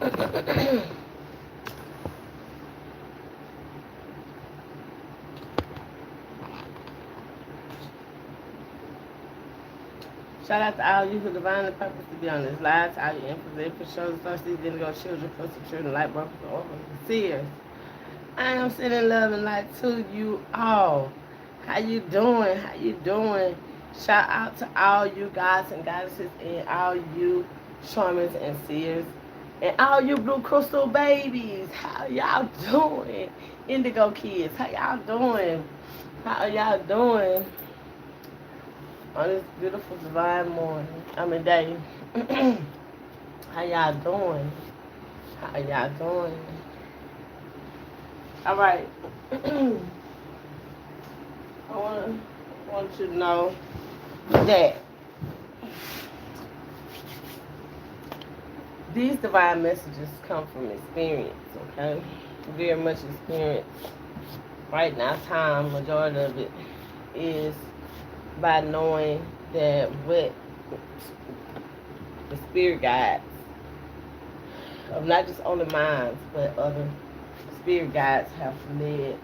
Shout out to all you who divinely purpose to be on this live, to all you infants, for chosen thirsty, indigo children, cluster children, light brokers, orphans, and seers. I am sending love and light to you all. How you doing? How you doing? Shout out to all you guys and goddesses and all you shamans and seers and all you blue crystal babies. How y'all doing? Indigo kids, how y'all doing? How y'all doing on this beautiful divine morning? Day. How y'all doing? How y'all doing? All right. I want you to know that these divine messages come from experience, okay? Very much experience. Right now, time, majority of it is by knowing that what the spirit guides of not just only minds, but other spirit guides have led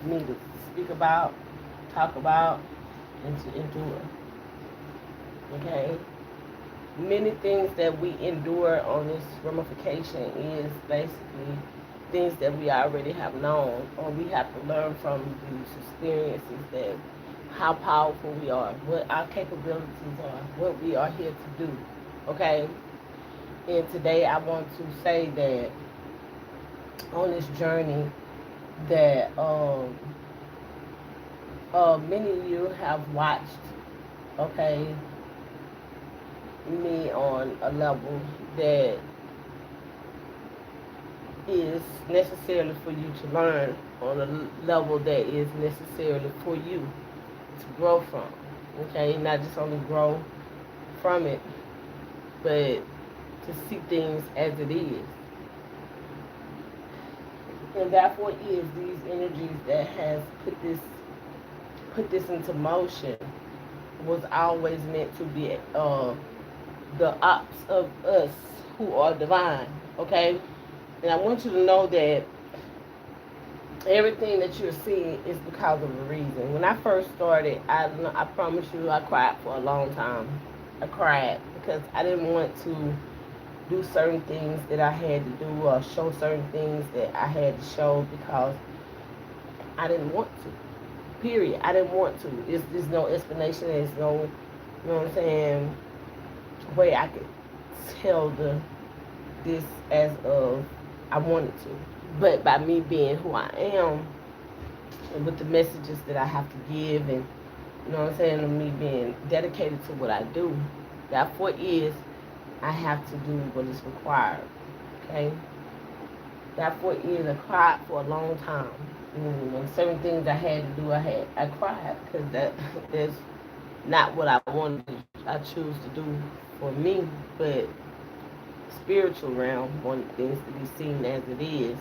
me to speak about, talk about, and to endure. Okay? Many things that we endure on this ramification is basically things that we already have known, or we have to learn from these experiences, that how powerful we are, what our capabilities are, what we are here to do. Okay? And today I want to say that on this journey that many of you have watched, okay, me on a level that is necessarily for you to learn, on a level that is necessarily for you to grow from. Okay, not just only grow from it, but to see things as it is. And therefore is these energies that has put this into motion was always meant to be the ops of us who are divine. Okay? And I want you to know that everything that you're seeing is because of a reason. When I first started, I promise you, I cried for a long time. I cried because I didn't want to do certain things that I had to do, or show certain things that I had to show, because I didn't want to. Period. I didn't want to. There's no explanation. There's no, you know what I'm saying, way I could tell this as of I wanted to. But by me being who I am, and with the messages that I have to give, and you know what I'm saying, and me being dedicated to what I do, therefore is I have to do what is required. Okay? Therefore is I cried for a long time. Certain things I had to do, I cried because that's not what I wanted. I choose to do for me, but spiritual realm wanted things to be seen as it is,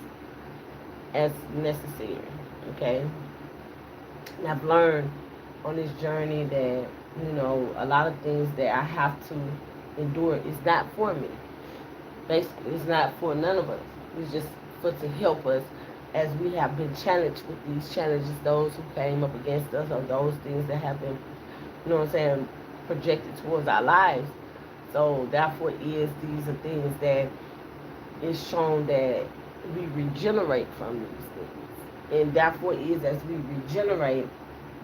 as necessary. Okay, and I've learned on this journey that a lot of things that I have to endure is not for me. Basically, it's not for none of us. It's just for to help us as we have been challenged with these challenges, those who came up against us, or those things that have been, projected towards our lives. So therefore is these are things that is shown that we regenerate from these things. And therefore is as we regenerate,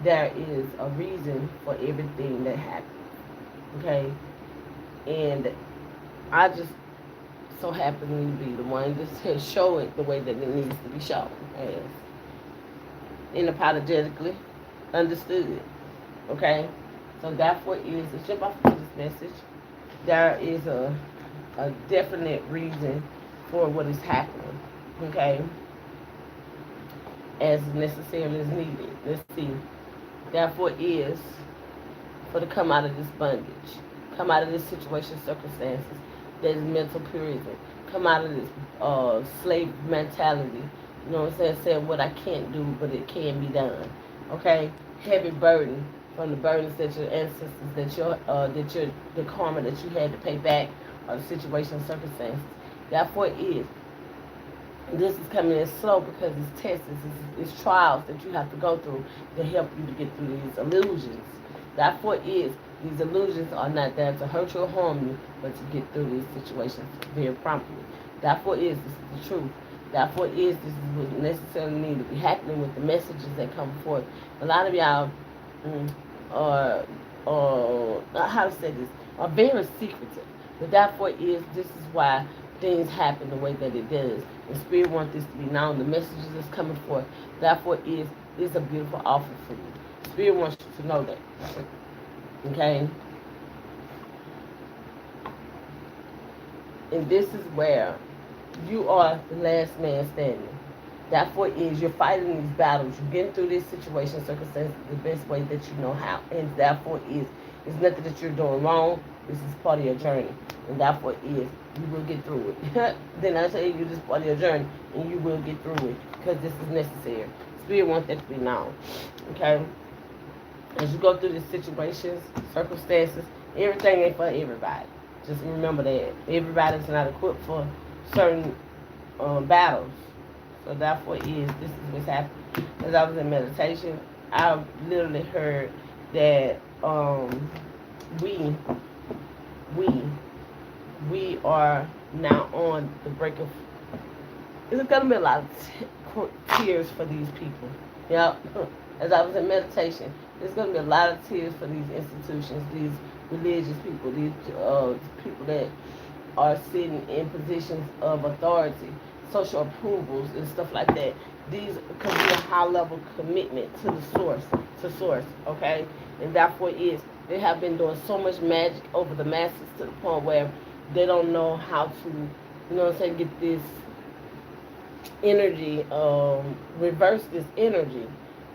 there is a reason for everything that happens. Okay? And I just so happen to be the one to show it the way that it needs to be shown, as unapologetically understood. Okay? So therefore is to jump off of this message, there is a definite reason for what is happening. Okay? As necessarily as needed. Let's see. Therefore is for to come out of this bondage, come out of this situation, circumstances, that is mental prison, come out of this slave mentality. You know what I'm saying? Saying what I can't do, but it can be done. Okay, heavy burden from the burdens that your ancestors, the karma that you had to pay back or the situation, circumstances. Therefore, it is. This is coming in slow because it's tests, it's trials that you have to go through to help you to get through these illusions. Therefore, is these illusions are not there to hurt you or harm you, but to get through these situations very promptly. Therefore, is this is the truth. Therefore, is this is what necessarily need to be happening with the messages that come forth. A lot of y'all are, how to say this, are very secretive. But therefore, is this is why things happen the way that it does. The Spirit wants this to be known. The messages that's coming forth. Therefore, is a beautiful offer for you. Spirit wants you to know that. Okay? And this is where you are the last man standing. Therefore, is you're fighting these battles. You're getting through this situation, circumstances, the best way that you know how. And therefore, is it's nothing that you're doing wrong. This is part of your journey. And therefore, is you will get through it. Then I say you just part of your journey, and you will get through it because this is necessary. Spirit wants that to be known. Okay? As you go through these situations, circumstances, everything ain't for everybody. Just remember that everybody's not equipped for certain battles. So therefore, this is what's happening. As I was in meditation, I literally heard that we are now on the break of. There's gonna be a lot of tears for these people. Yeah. As I was in meditation, there's gonna be a lot of tears for these institutions, these religious people, these people that are sitting in positions of authority, social approvals and stuff like that. These because of a high level commitment to the source, okay? And therefore they have been doing so much magic over the masses to the point where they don't know how to, you know what I'm saying, get this energy, reverse this energy.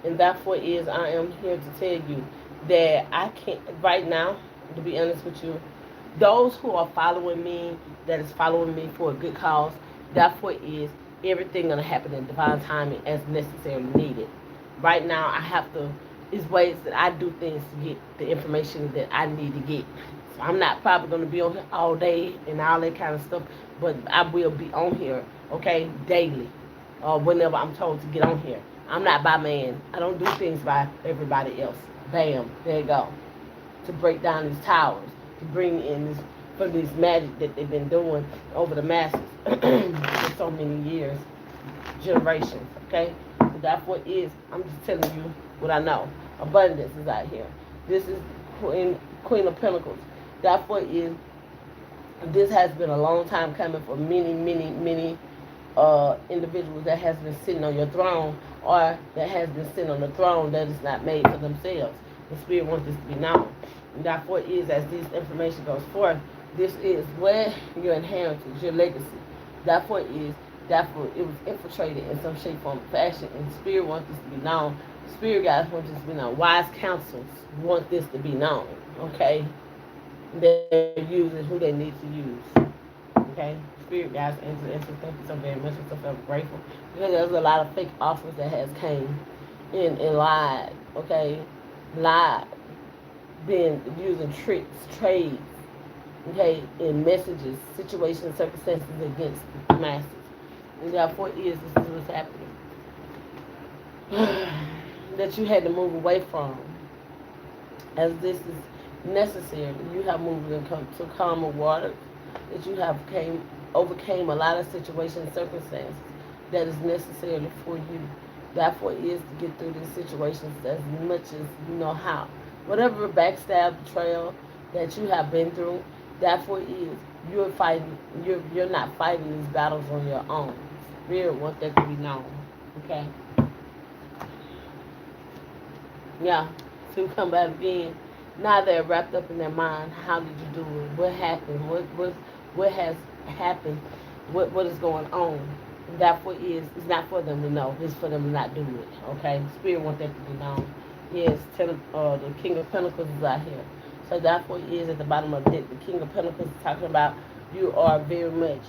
And therefore I am here to tell you that I can't, right now, to be honest with you, those who are following me, that is following me for a good cause, therefore everything going to happen in divine timing as necessarily needed. Right now, I have to, is ways that I do things to get the information that I need to get. So I'm not probably going to be on here all day and all that kind of stuff, but I will be on here, okay, daily, or whenever I'm told to get on here. I'm not by man. I don't do things by everybody else. Bam, there you go. To break down these towers, to bring in this, for this magic that they've been doing over the masses for so many years, generations, okay? So therefore I'm just telling you what I know. Abundance is out here. This is Queen of Pentacles. Therefore this has been a long time coming for many individuals that has been sitting on your throne, or that has been sitting on the throne that is not made for themselves. The Spirit wants this to be known. And therefore as this information goes forth, this is where your inheritance, your legacy. Therefore it was infiltrated in some shape, form, or fashion, and the Spirit wants this to be known. The Spirit guys want this to be known. Wise counsels want this to be known. Okay, they're using who they need to use. Okay, Spirit guys, and thank you so very much. I'm so very grateful because there's a lot of fake offers that has came in and lied. Okay, lied, been using tricks, trades, okay, in messages, situations, circumstances against the masses. And therefore this is what's happening. That you had to move away from. As this is necessary, you have moved into calmer waters, that you have overcame a lot of situations, circumstances that is necessary for you. Therefore is to get through these situations as much as you know how. Whatever backstab, betrayal that you have been through, therefore you're fighting. You're not fighting these battles on your own. Spirit wants that to be known. Okay. Yeah. To come back again. Now they're wrapped up in their mind. How did you do it? What happened? What has happened? What is going on? Therefore it's not for them to know. It's for them to not do it. Okay. Spirit wants that to be known. Yes. The King of Pentacles is out here. So therefore at the bottom of the deck. The King of Pentacles is talking about you are very much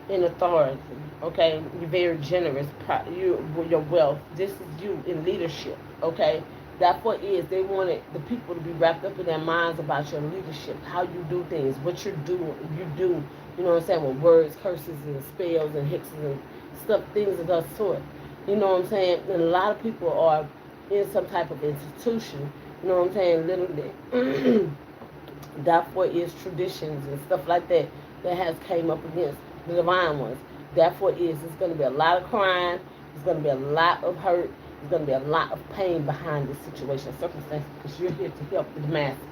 in authority. Okay. You're very generous. Your wealth. This is you in leadership. Okay. Therefore is they wanted the people to be wrapped up in their minds about your leadership, how you do things, what you're doing, you do, you know what I'm saying, with words, curses, and spells, and hexes, and stuff, things of that sort. You know what I'm saying? And a lot of people are in some type of institution, you know what I'm saying, literally. Therefore is traditions and stuff like that that has came up against the divine ones. Therefore is it's going to be a lot of crying, it's going to be a lot of hurt, there's going to be a lot of pain behind this situation, circumstances, because you're here to help the masses,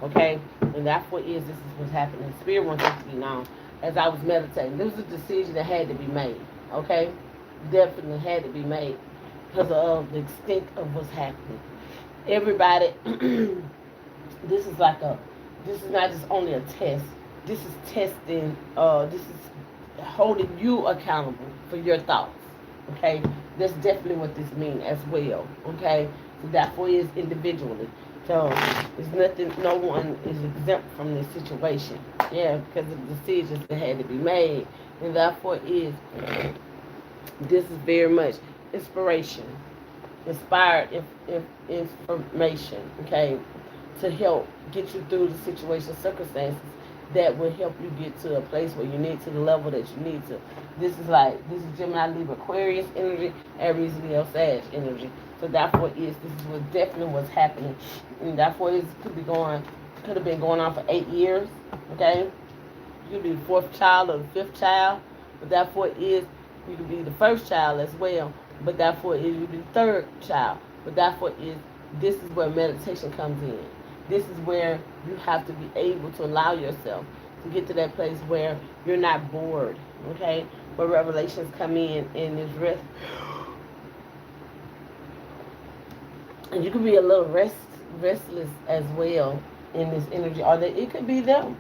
okay? And therefore is this is what's happening. Spirit wants it to be known. As I was meditating, this was a decision that had to be made, okay? Definitely had to be made because of the extent of what's happening. Everybody, this is not just only a test. This is testing. This is holding you accountable for your thoughts. Okay, that's definitely what this means as well. Okay, so therefore is individually. So there's nothing. No one is exempt from this situation. Yeah, because of the decisions that had to be made, and therefore is this is very much inspiration, inspired information. Okay, to help get you through the situation, circumstances that will help you get to a place where you need to, the level that you need to. This is Gemini, Libra, Aquarius energy, Aries, Leo, Sag energy. So therefore this is what definitely what's happening. And therefore this could have been going on for 8 years, okay? You could be the 4th child or the 5th child, but therefore you could be the 1st child as well, but therefore you could be the 3rd child, but therefore this is where meditation comes in. This is where you have to be able to allow yourself to get to that place where you're not bored, okay? Where revelations come in and there's rest. And you can be a little restless as well in this energy. Or that it could be them.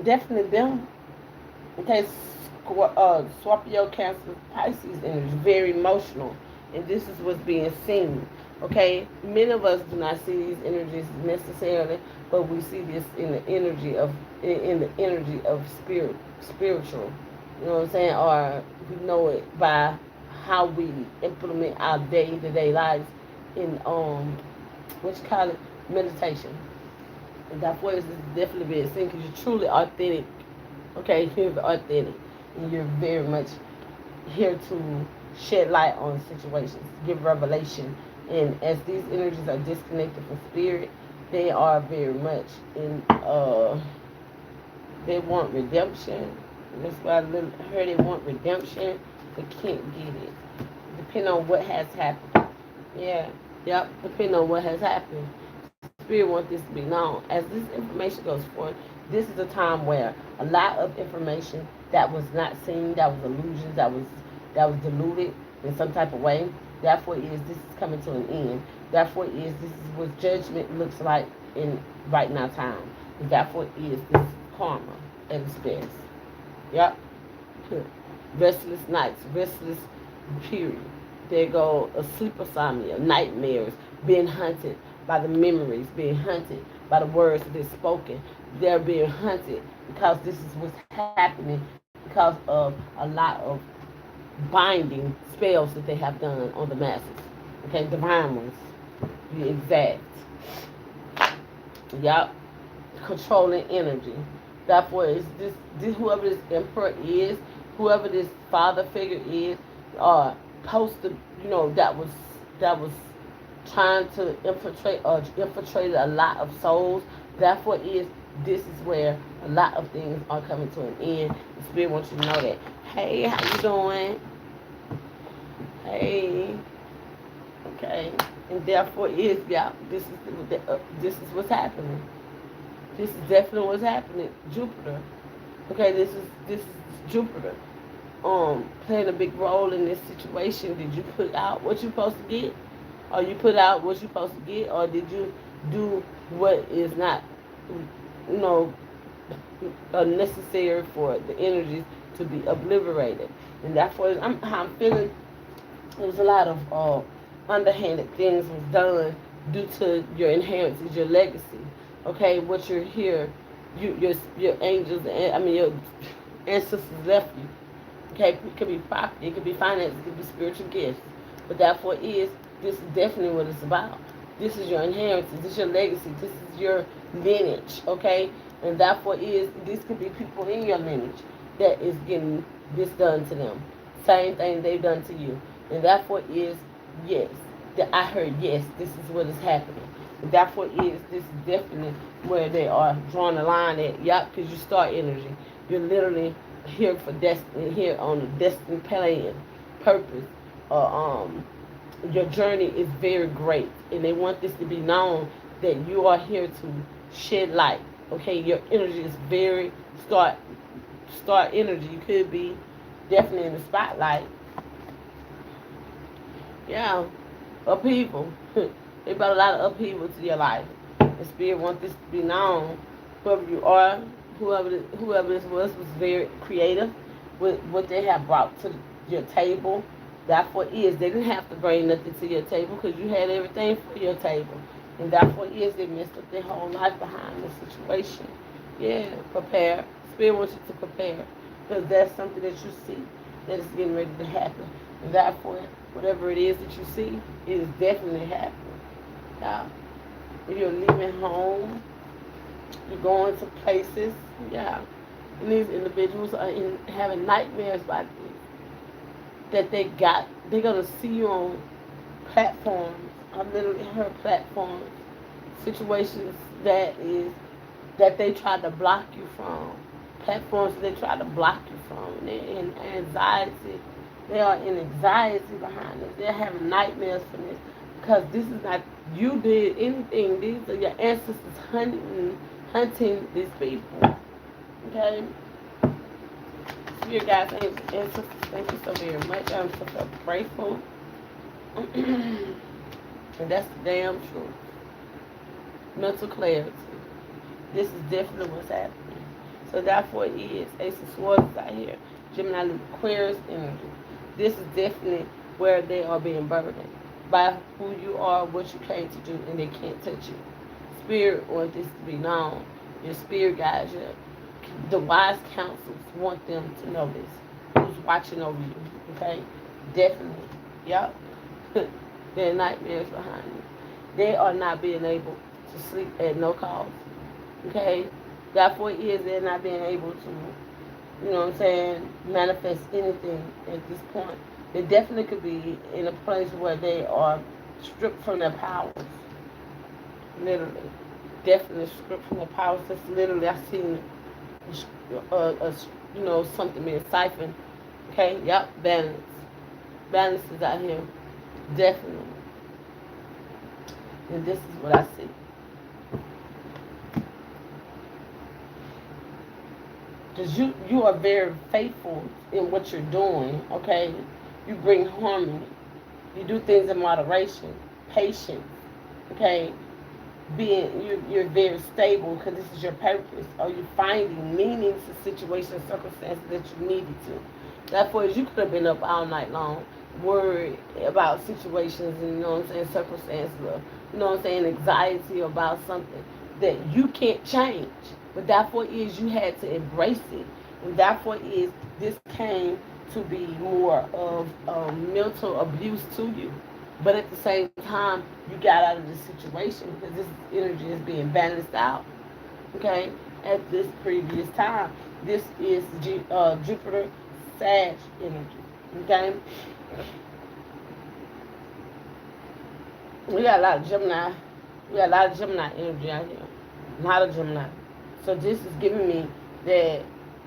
Definitely them. Okay, Scorpio, Cancer, Pisces energy. Very emotional. And this is what's being seen. Okay, many of us do not see these energies necessarily, but we see this in the energy of spiritual. You know what I'm saying? Or we know it by how we implement our day-to-day lives in what you call it, meditation. And that voice is definitely being seen because you're truly authentic. Okay, you're authentic, and you're very much here to shed light on situations, give revelation. And as these energies are disconnected from spirit, they are very much in they want redemption. That's why I heard they want redemption, but can't get it. Depending on what has happened. Yeah. Yep. Depending on what has happened. Spirit wants this to be known. As this information goes forth, this is a time where a lot of information that was not seen, that was illusions, that was diluted in some type of way. Therefore this is coming to an end. Therefore this is what judgment looks like in right now time. Therefore this is karma at its best. Yep. Restless nights, restless period. There go a sleep insomnia, nightmares, being hunted by the memories, being hunted by the words that are spoken. They're being hunted because this is what's happening because of a lot of binding spells that they have done on the masses. Okay, divine ones, to be exact. Yup. Controlling energy. Therefore, is this whoever this emperor is, whoever this father figure is, posted, that was trying to infiltrate a lot of souls. Therefore, this is where a lot of things are coming to an end. The Spirit wants you to know that. Hey, how you doing? Hey. Okay. And therefore this is what's happening. This is definitely what's happening. Jupiter. Okay, this is Jupiter. Playing a big role in this situation. Did you put out what you're supposed to get? Or you put out what you're supposed to get? Or did you do what is not, necessary for the energies to be obliterated? And therefore, how I'm feeling. There was a lot of underhanded things was done due to your inheritance, your legacy. Okay, what you're here, your angels, your ancestors left you. Okay, it could be property, it could be finance, it could be spiritual gifts. But therefore this is definitely what it's about. This is your inheritance. This is your legacy. This is your lineage, okay? And therefore is this could be people in your lineage that is getting this done to them. Same thing they've done to you. And therefore is yes. That I heard yes, this is what is happening. And therefore is this is definitely where they are drawing the line at. Yup, because you start energy. You're literally here for destiny, here on a destiny plan, purpose. Your journey is very great, and they want this to be known that you are here to shed light. Okay, your energy is very start energy. You could be definitely in the spotlight. Yeah, upheaval. They brought a lot of upheaval to your life. The spirit wants this to be known. Whoever you are, whoever this was very creative with what they have brought to your table. Therefore is they didn't have to bring nothing to your table because you had everything for your table. And therefore is they messed up their whole life behind the situation. Yeah, prepare. Spirit wants you to prepare because that's something that you see that is getting ready to happen. And therefore, whatever it is that you see, it is definitely happening. Yeah. If you're leaving home, you're going to places, yeah. And these individuals are having nightmares about this. That they're gonna see you on platforms. I literally heard platforms, situations that they try to block you from, platforms that they try to block you from, and they're in anxiety. They are in anxiety behind this. They're having nightmares from this because this is not you did anything. These are your ancestors hunting these people. Okay. Spirit guys, ancestors, thank you so very much. I'm so grateful. And that's the damn truth. Mental clarity. This is definitely what's happening. So therefore it is. Ace of Swords is out here. Gemini, Aquarius energy. This is definitely where they are being burdened by who you are, what you came to do, and they can't touch you. Spirit wants this to be known. Your spirit guides you. The wise counsels want them to know this. Who's watching over you, okay? Definitely. Yep. There are nightmares behind you. They are not being able to sleep at no cost. Okay? Therefore it is they're not being able to, you know what I'm saying, manifest anything at this point. They definitely could be in a place where they are stripped from their powers. Literally. Definitely stripped from their powers. That's literally, I've seen something being siphoned. Okay? Yep. Balance. Balance is out here. Definitely. And this is what I see. Because you are very faithful in what you're doing, okay? You bring harmony. You do things in moderation, patience, okay? You're very stable because this is your purpose. Or you're finding meanings to situations, circumstances that you needed to. Therefore, you could have been up all night long, worried about situations, and, you know what I'm saying, circumstances, or, you know what I'm saying, anxiety about something that you can't change. But therefore is you had to embrace it. And therefore is this came to be more of mental abuse to you. But at the same time, you got out of the situation because this energy is being balanced out. Okay? At this previous time. This is Jupiter Sag energy. Okay? We got a lot of Gemini. We got a lot of Gemini energy out here. A lot of Gemini. So this is giving me that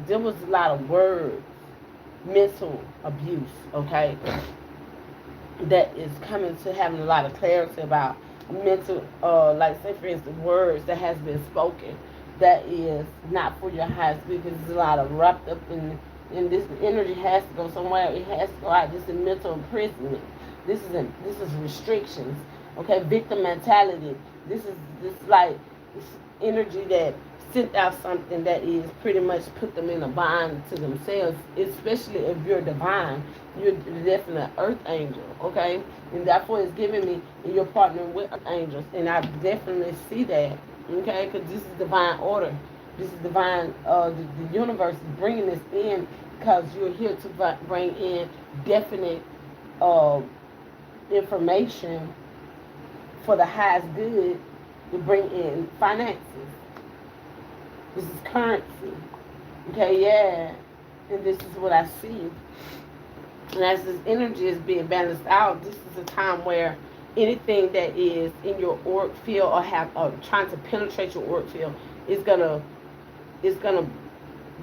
there was a lot of words, mental abuse, okay, that is coming to having a lot of clarity about mental, like say for instance, words that has been spoken that is not for your highest good because there's a lot of wrapped up in this energy has to go somewhere. It has to go out. This is mental imprisonment. This is restrictions, okay, victim mentality. This like this energy that sent out something that is pretty much put them in a bind to themselves, especially if you're divine. You're definitely an earth angel, okay? And therefore it's giving me, and you're partnering with angels. And I definitely see that, okay? Because this is divine order. This is divine, the universe is bringing this in because you're here to bring in definite information for the highest good to bring in finances. This is currency. Okay, yeah. And this is what I see. And as this energy is being balanced out, this is a time where anything that is in your auric field or trying to penetrate your auric field is gonna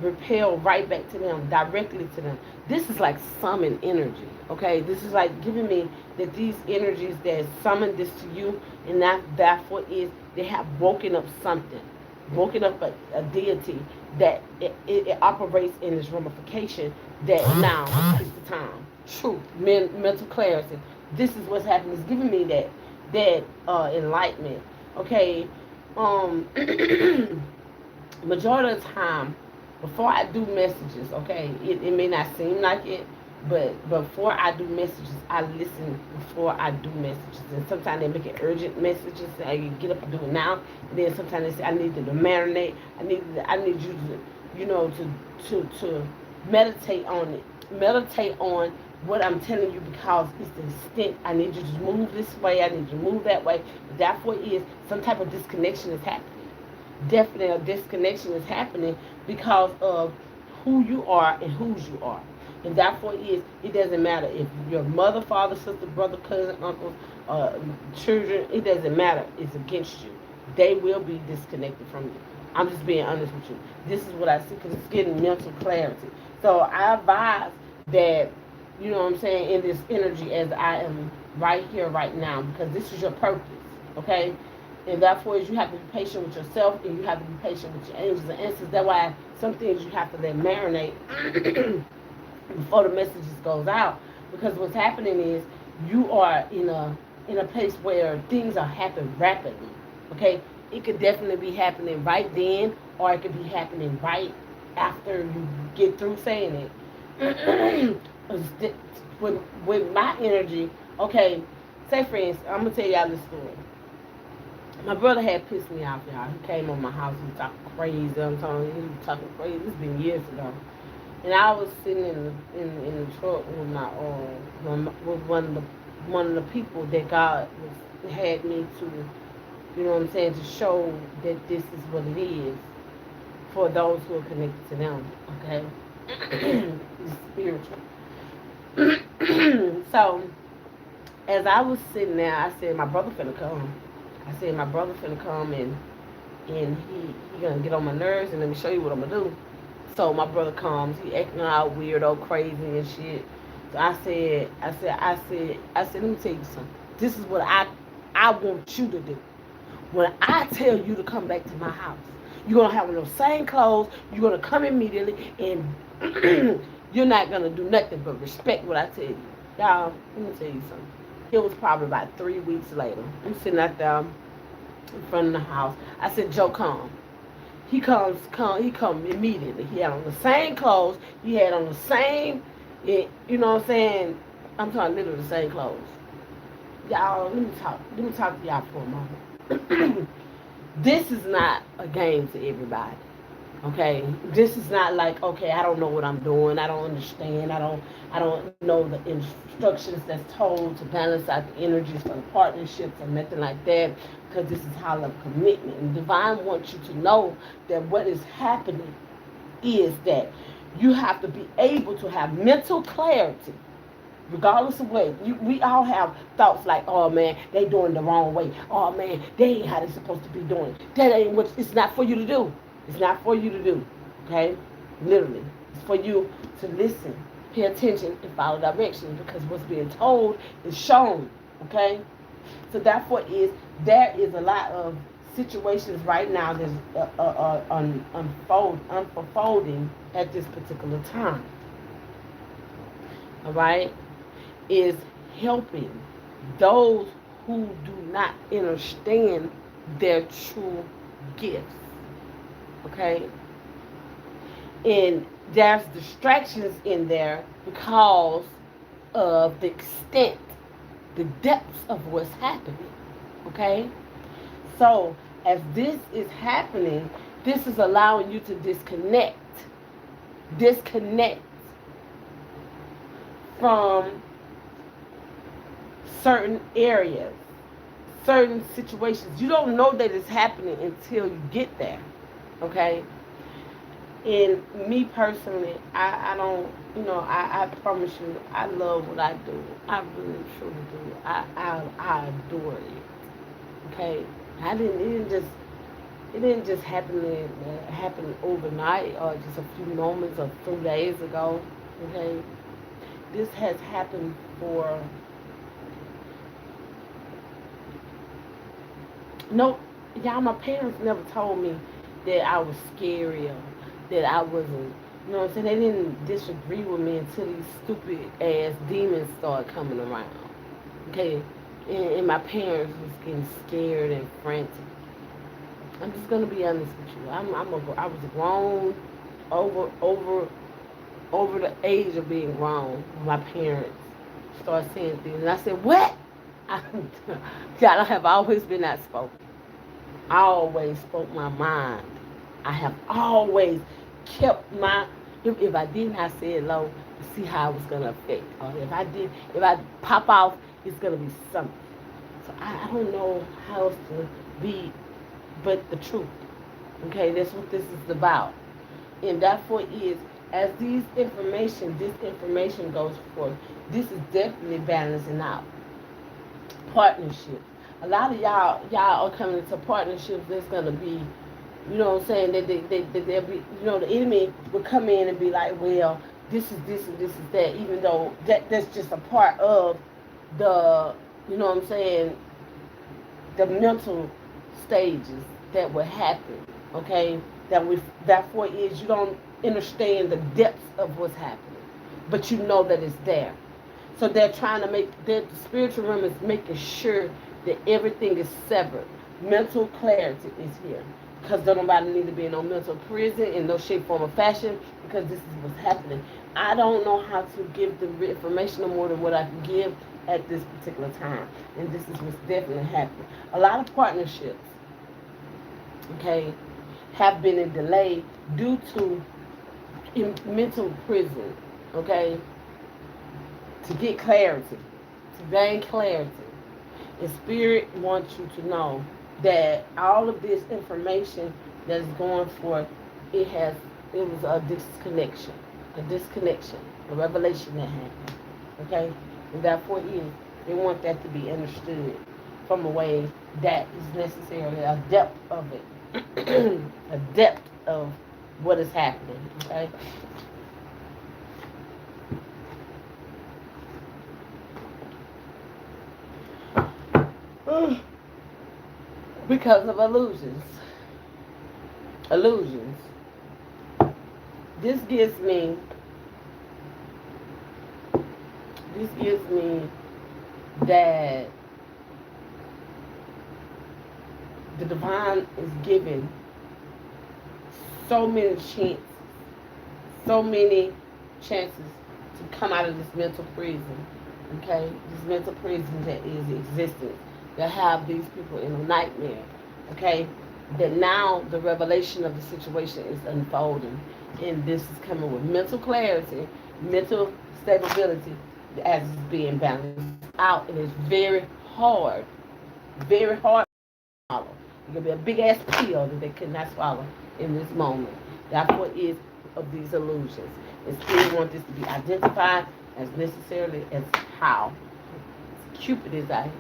repel right back to them, directly to them. This is like summon energy. Okay, this is like giving me that these energies that summon this to you, and therefore is they have woken up something, woken up a deity that it operates in this ramification that now is the time. Truth, mental clarity. This is what's happening. It's giving me that enlightenment. Okay, majority of the time, before I do messages, okay, it may not seem like it, but before I do messages, I listen before I do messages. And sometimes they make it urgent messages. I get up and do it now. And then sometimes they say I need to marinate. I need you to, to meditate on it. Meditate on what I'm telling you, because it's the extent. I need you to move this way. I need you to move that way. Therefore, is some type of disconnection is happening. Definitely a disconnection is happening because of who you are and whose you are. And therefore it doesn't matter if your mother, father, sister, brother, cousin, uncle, children, it doesn't matter. It's against you. They will be disconnected from you. I'm just being honest with you. This is what I see, because it's getting mental clarity. So I advise that, you know what I'm saying, in this energy as I am right here, right now, because this is your purpose, okay? And therefore, you have to be patient with yourself, and you have to be patient with your angels and ancestors. That's why some things you have to let marinate before the messages goes out. Because what's happening is you are in a place where things are happening rapidly. Okay, it could definitely be happening right then, or it could be happening right after you get through saying it. with my energy, okay. Say for instance, I'm gonna tell y'all this story. My brother had pissed me off, y'all. He came on my house. He was talking crazy. I'm telling you, he was talking crazy. This has been years ago. And I was sitting in the truck with with one of the people that God had me to, you know what I'm saying, to show that this is what it is for those who are connected to them. Okay, it's spiritual. So as I was sitting there, I said, my brother finna come. I said, my brother finna come, and he gonna get on my nerves, and let me show you what I'm gonna do. So my brother comes, he acting all weirdo, crazy and shit. So I said, let me tell you something. This is what I want you to do. When I tell you to come back to my house, you're gonna have on those same clothes, you're gonna come immediately, and you're not gonna do nothing but respect what I tell you. Y'all, let me tell you something. It was probably about 3 weeks later. I'm sitting out there in front of the house. I said, Joe, come. He come immediately. He had on the same clothes. He had on the same, you know what I'm saying? I'm talking literally the same clothes. Y'all, let me talk to y'all for a moment. This is not a game to everybody. Okay, this is not like, okay, I don't know what I'm doing. I don't understand. I don't know the instructions that's told to balance out the energies for the partnerships or nothing like that. Because this is how of commitment. And divine wants you to know that what is happening is that you have to be able to have mental clarity. Regardless of what, we all have thoughts like, oh man, they doing the wrong way. Oh man, they ain't how they supposed to be doing. That ain't what, it's not for you to do. It's not for you to do, okay? Literally. It's for you to listen, pay attention, and follow directions, because what's being told is shown, okay? So therefore there is a lot of situations right now that's unfolding at this particular time, all right? Is helping those who do not understand their true gifts. Okay? And there's distractions in there because of the extent, the depths of what's happening. Okay? So, as this is happening, this is allowing you to disconnect from certain areas, certain situations. You don't know that it's happening until you get there. Okay? And me personally, I don't, I promise you, I love what I do. I really truly do. I adore it. Okay? It didn't just happen overnight or just a few moments or 3 days ago. Okay? This has happened for no, y'all. My parents never told me that I was scary or that I wasn't. You know what I'm saying? They didn't disagree with me until these stupid ass demons started coming around. Okay, and my parents was getting scared and frantic. I'm just gonna be honest with you. I was grown over over over the age of being grown. My parents started saying things, and I said, "What?" I, y'all have always been outspoken. I always spoke my mind. I have always kept my. If I didn't, I said low to see how it was gonna affect. Or if I pop off, it's gonna be something. So I don't know how else to be, but the truth. Okay, that's what this is about. And therefore is as this information goes forth, this is definitely balancing out partnerships. A lot of y'all are coming into partnerships that's gonna be, you know what I'm saying, that they'll be, the enemy will come in and be like, well, this is this and this is that, even though that's just a part of the, you know what I'm saying, the mental stages that will happen, okay? Therefore is you don't understand the depths of what's happening, but you know that it's there. So they're trying to make the spiritual realm is making sure that everything is severed. Mental clarity is here. Because don't nobody need to be in no mental prison in no shape, form, or fashion, because this is what's happening. I don't know how to give the information no more than what I can give at this particular time. And this is what's definitely happening. A lot of partnerships, okay, have been in delay due to mental prison, okay, to get clarity, to gain clarity. And Spirit wants you to know that all of this information that's going forth, it was a disconnection, a revelation that happened. Okay? And therefore they want that to be understood from a way that is necessarily a depth of it. A depth of what is happening. Okay? Because of illusions. Illusions. This gives me that the divine is giving so many chances to come out of this mental prison. Okay? This mental prison that is existence. That have these people in a nightmare. Okay? That now the revelation of the situation is unfolding. And this is coming with mental clarity, mental stability as it's being balanced out. And it's very hard to swallow. It's going to be a big ass pill that they cannot swallow in this moment. That's what is of these illusions. And still want this to be identified as necessarily as how Cupid is out here.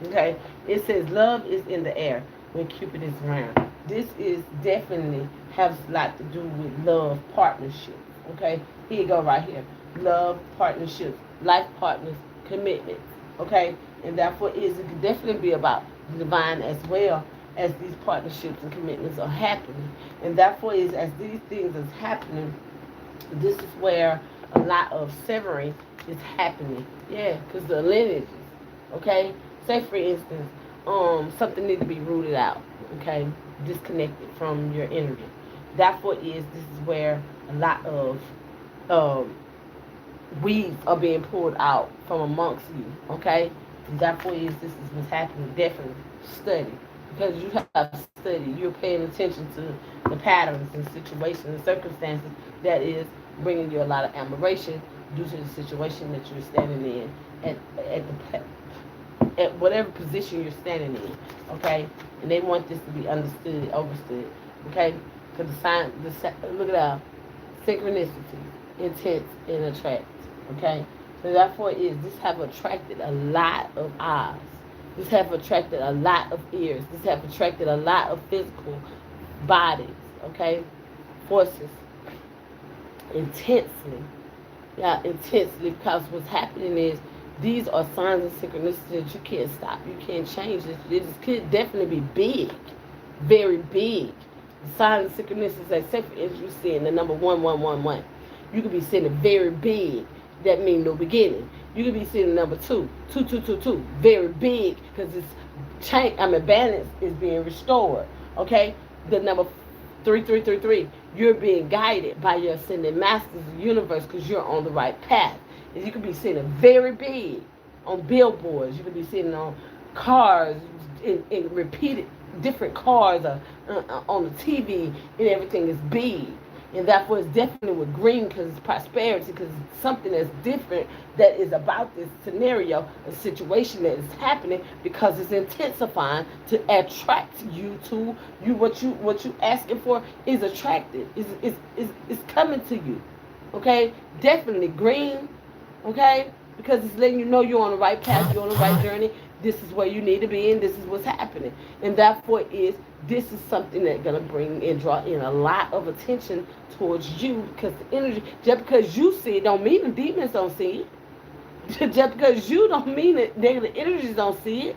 Okay? It says love is in the air when Cupid is around. This is definitely has a lot to do with love partnerships. Okay? Here you go right here. Love partnerships, life partners, commitment. Okay? And therefore it can definitely be about the divine as well as these partnerships and commitments are happening. And therefore is as these things is happening, this is where a lot of severing is happening. Yeah, because the lineages. Okay? Say for instance, something needs to be rooted out. Okay? Disconnected from your energy. Therefore this is where a lot of weeds are being pulled out from amongst you. Okay? Therefore this is what's happening. Definitely study. Because you have studied, you're paying attention to the patterns and situations and circumstances that is bringing you a lot of admiration due to the situation that you're standing in at the at whatever position you're standing in, okay? And they want this to be understood, overstood, okay? Because look at that, synchronicity, intense, and attract, okay? So therefore this have attracted a lot of eyes. This have attracted a lot of ears. This have attracted a lot of physical bodies, okay? Forces, intensely. Yeah, intensely, because what's happening is these are signs of synchronicity that you can't stop. You can't change this. This could definitely be big, very big. The signs of synchronicity, like say for instance, you seeing the number 1111. You could be seeing it very big. That means no beginning. You could be seeing the number 2222, very big, because it's change. Balance is being restored. Okay, the number 3333. You're being guided by your ascended masters of the universe because you're on the right path. And you could be seeing it very big on billboards. You could be seeing it on cars, in repeated different cars on the TV, and everything is big. And therefore, it's definitely with green because it's prosperity, because it's something that's different that is about this scenario, a situation that is happening because it's intensifying to attract you to you. What you asking for is attracted. Is coming to you. Okay, definitely green. Okay, because it's letting you know you're on the right path, you're on the right journey. This is where you need to be, and this is what's happening. And therefore, this is something that's gonna bring and draw in a lot of attention towards you, because the energy. Just because you see it, don't mean the demons don't see it. Just because you don't mean it, negative energies don't see it.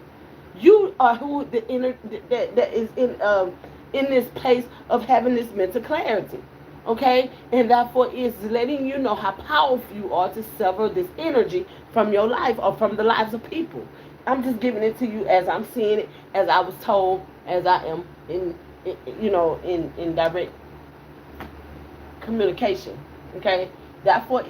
You are who the inner that is in this place of having this mental clarity. Okay, and therefore is letting you know how powerful you are to sever this energy from your life or from the lives of people. I'm just giving it to you as I'm seeing it, as I was told, as I am in direct communication. Okay, therefore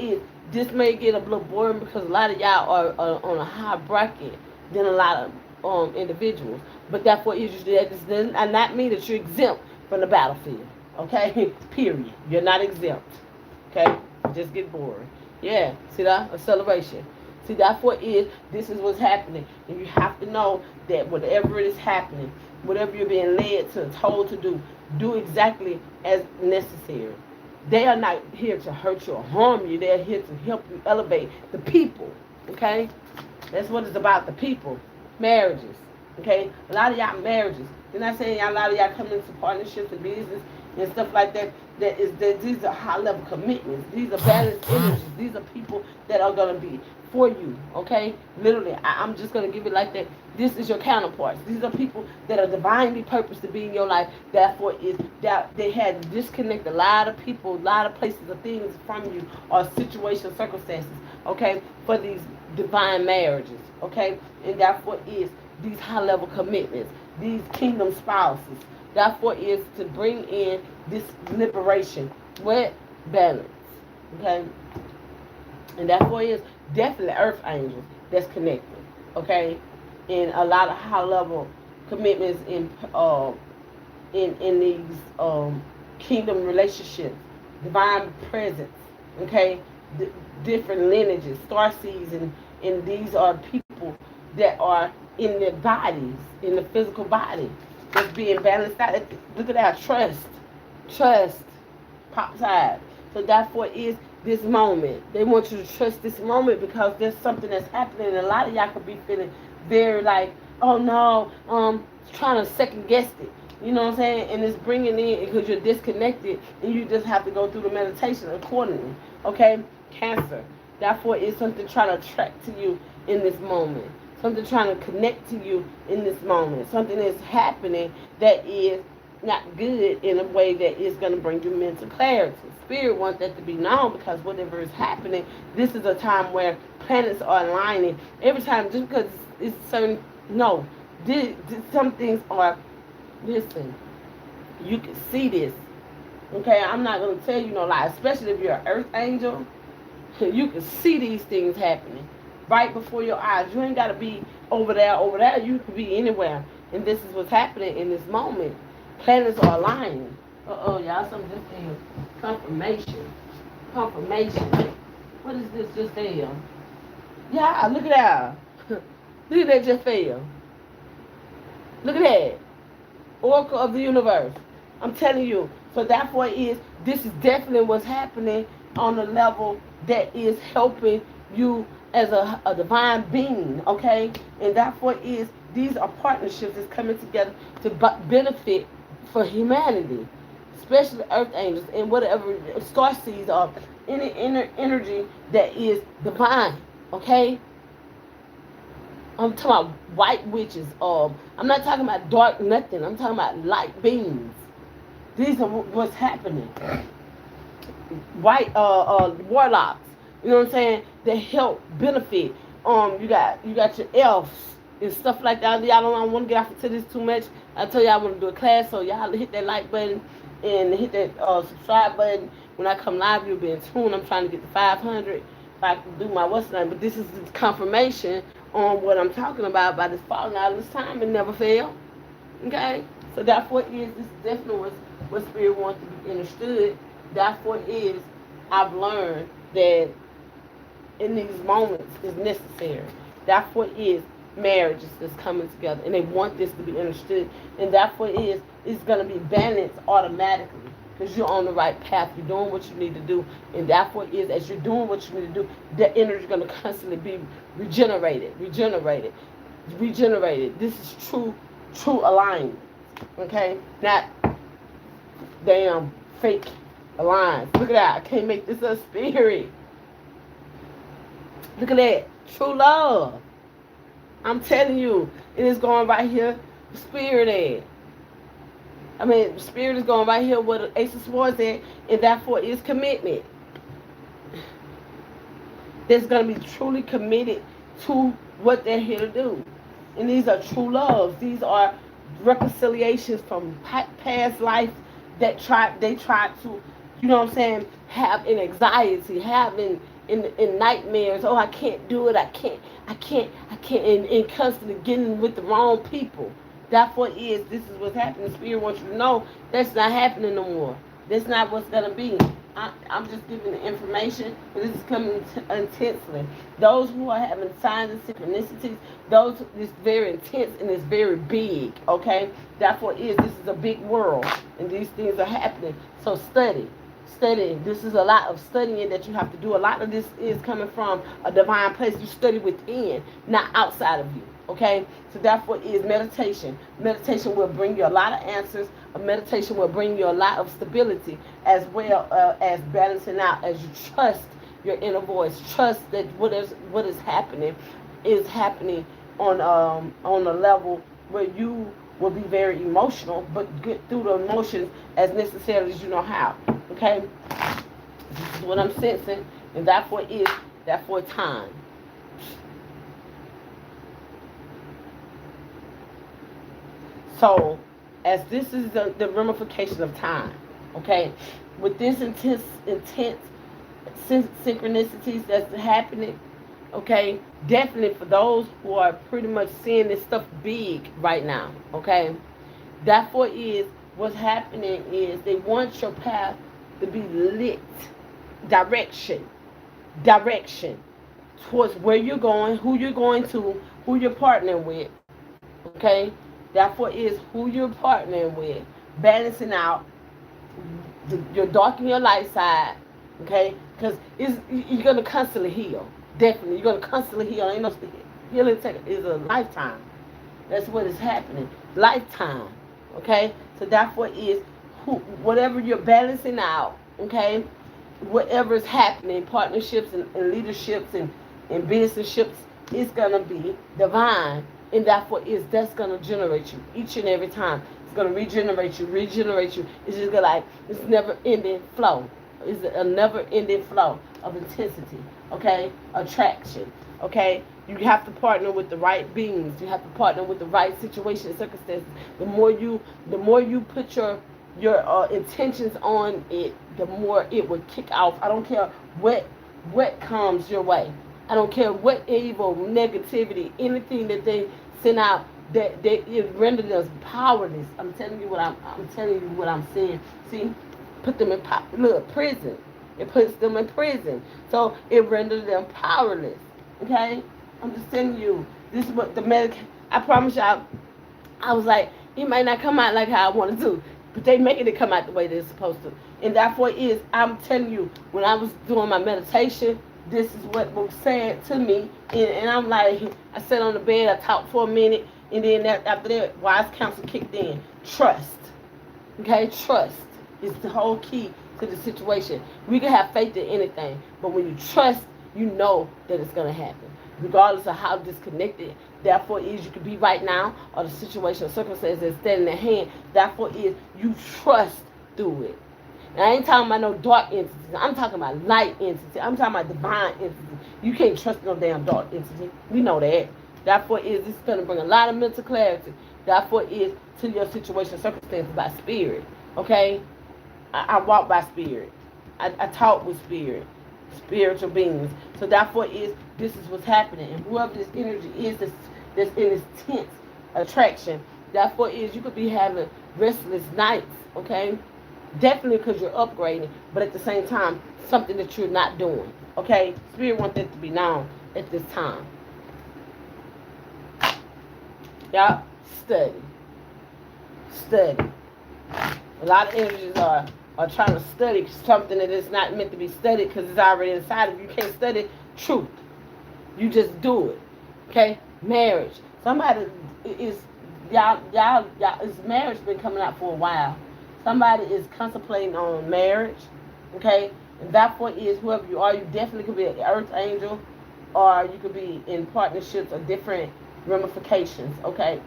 this may get a little boring because a lot of y'all are on a higher bracket than a lot of individuals. But therefore that does not mean that you're exempt from the battlefield. Okay, period. You're not exempt. Okay, just get boring. Yeah, see that? Acceleration. See, therefore this is what's happening. And you have to know that whatever is happening, whatever you're being led to, told to do exactly as necessary. They are not here to hurt you or harm you. They're here to help you elevate the people. Okay? That's what it's about, the people. Marriages. Okay? A lot of y'all marriages. You're not saying a lot of y'all come into partnerships and business and stuff like that. These are high level commitments. These are balanced energies. These are people that are going to be for you, okay? Literally, I'm just going to give it like that. This is your counterparts. These are people that are divinely purposed to be in your life. Therefore, they had to disconnect a lot of people, a lot of places, of things from you, or situations, circumstances, okay, for these divine marriages, okay? And therefore these high-level commitments, these kingdom spouses. Therefore to bring in this liberation with balance, okay? And therefore definitely earth angels that's connected, okay? And a lot of high level commitments in these kingdom relationships, divine presence, okay? Different lineages, star seeds, and these are people that are in their bodies, in the physical body, that's being balanced out. Look at that, trust pops out. So therefore this moment. They want you to trust this moment because there's something that's happening. And a lot of y'all could be feeling very like, oh no, trying to second guess it. You know what I'm saying? And it's bringing in because you're disconnected and you just have to go through the meditation accordingly. Okay? Cancer. Therefore, it's something trying to attract to you in this moment. Something trying to connect to you in this moment. Something that's happening that is not good in a way that is going to bring you mental clarity. Spirit wants that to be known because whatever is happening, this is a time where planets are aligning. Every time, just because it's certain, no, some things are, listen, you can see this. Okay, I'm not going to tell you no lie, especially if you're an earth angel. You can see these things happening right before your eyes. You ain't got to be over there. You can be anywhere. And this is what's happening in this moment. Planets are aligning. Y'all, something just there. Confirmation. What is this just there? Yeah, look at that. Look at that just fell. Look at that. Oracle of the universe. I'm telling you. So therefore this is definitely what's happening on a level that is helping you as a divine being, okay? And therefore these are partnerships that's coming together to benefit for humanity, especially earth angels and whatever star seeds are, any inner energy that is divine, okay? I'm talking about white witches. I'm not talking about dark nothing. I'm talking about light beings. These are what's happening. White warlocks. You know what I'm saying? They help benefit. You got your elves and stuff like that. Y'all don't want to get off into this too much. I tell y'all I want to do a class, so y'all hit that like button and hit that subscribe button. When I come live, you'll be in tune. I'm trying to get to 500 if I can do my what's name. But this is the confirmation on what I'm talking about by this falling out of this time. It never failed. Okay? So therefore this is definitely what Spirit wants to be understood. Therefore I've learned that in these moments is necessary. Therefore marriages that's coming together, and they want this to be understood. And therefore it's going to be balanced automatically because you're on the right path. You're doing what you need to do, and therefore as you're doing what you need to do, the energy is going to constantly be regenerated. This is true alignment. Okay, not damn fake alliance. Look at that. I can't make this a spirit. Look at that. True love. I'm telling you, it is going right here. Spirit at. Spirit is going right here where the Ace of Swords at, and therefore is commitment. That's going to be truly committed to what they're here to do. And these are true loves. These are reconciliations from past life that they tried to, you know what I'm saying, have in anxiety, have in nightmares. Oh, I can't do it. I can't, and constantly getting with the wrong people. Therefore this is what's happening. Spirit wants you to know that's not happening no more. That's not what's going to be. I'm just giving the information, but this is coming intensely. Those who are having signs and synchronicities, it's very intense and it's very big, okay? Therefore this is a big world, and these things are happening. So study. This is a lot of studying that you have to do. A lot of this is coming from a divine place. You study within, not outside of you. Okay? So therefore meditation. Meditation will bring you a lot of answers. A meditation will bring you a lot of stability, as well as balancing out as you trust your inner voice. Trust that what is happening is happening on a level where you will be very emotional, but get through the emotions as necessarily as you know how. Okay? This is what I'm sensing, and therefore time. So, as this is the ramification of time, okay, with this intense synchronicities that's happening, okay, definitely for those who are pretty much seeing this stuff big right now, okay, therefore what's happening is they want your path to be lit, direction towards where you're going, who you're going to, who you're partnering with, okay. Therefore who you're partnering with, balancing out your dark and your light side, okay? Because you're going to constantly heal. Definitely. You're going to constantly heal. Ain't no healing is a lifetime. That's what is happening. Lifetime, okay? So therefore whatever you're balancing out, okay? Whatever is happening, partnerships and leaderships and businesships, it's going to be divine. And therefore that's going to generate you each and every time. It's going to regenerate you. It's just like, it's never-ending flow. It's a never-ending flow of intensity, okay? Attraction, okay? You have to partner with the right beings. You have to partner with the right situation and circumstances. The more you put your intentions on it, the more it will kick off. I don't care what comes your way. I don't care what evil, negativity, anything that they send out, that it renders us powerless. I'm telling you what I'm saying. See, put them in prison. It puts them in prison. So it renders them powerless. Okay? I'm just telling you, This is what the I promise y'all, I was like, it might not come out like how I wanted to, but they making it come out the way they're supposed to. And therefore is, I'm telling you, when I was doing my meditation, this is what was said to me. And I'm like, I sat on the bed, I talked for a minute, and then after that, wise counsel kicked in. Trust. Okay, trust is the whole key to the situation. We can have faith in anything, but when you trust, you know that it's going to happen. Regardless of how disconnected, therefore is you could be right now, or the situation or circumstance that's standing at hand, therefore is you trust through it. And I ain't talking about no dark entity. I'm talking about light entity. I'm talking about divine entity. You can't trust no damn dark entity. We know that. Therefore is this is going to bring a lot of mental clarity. Therefore is to your situation, circumstances by spirit. Okay? I walk by spirit. I talk with spirit. Spiritual beings. So therefore is this is what's happening. And whoever this energy is that's in this tense attraction, therefore is you could be having restless nights. Okay? Definitely because you're upgrading, but at the same time, something that you're not doing. Okay? Spirit wants that to be known at this time. Y'all, study. Study. A lot of energies are trying to study something that is not meant to be studied because it's already inside of you. You can't study truth. You just do it. Okay? Marriage. Somebody is, y'all, is marriage been coming out for a while. Somebody is contemplating on marriage. Okay? And therefore is whoever you are, you definitely could be an earth angel, or you could be in partnerships or different ramifications. Okay?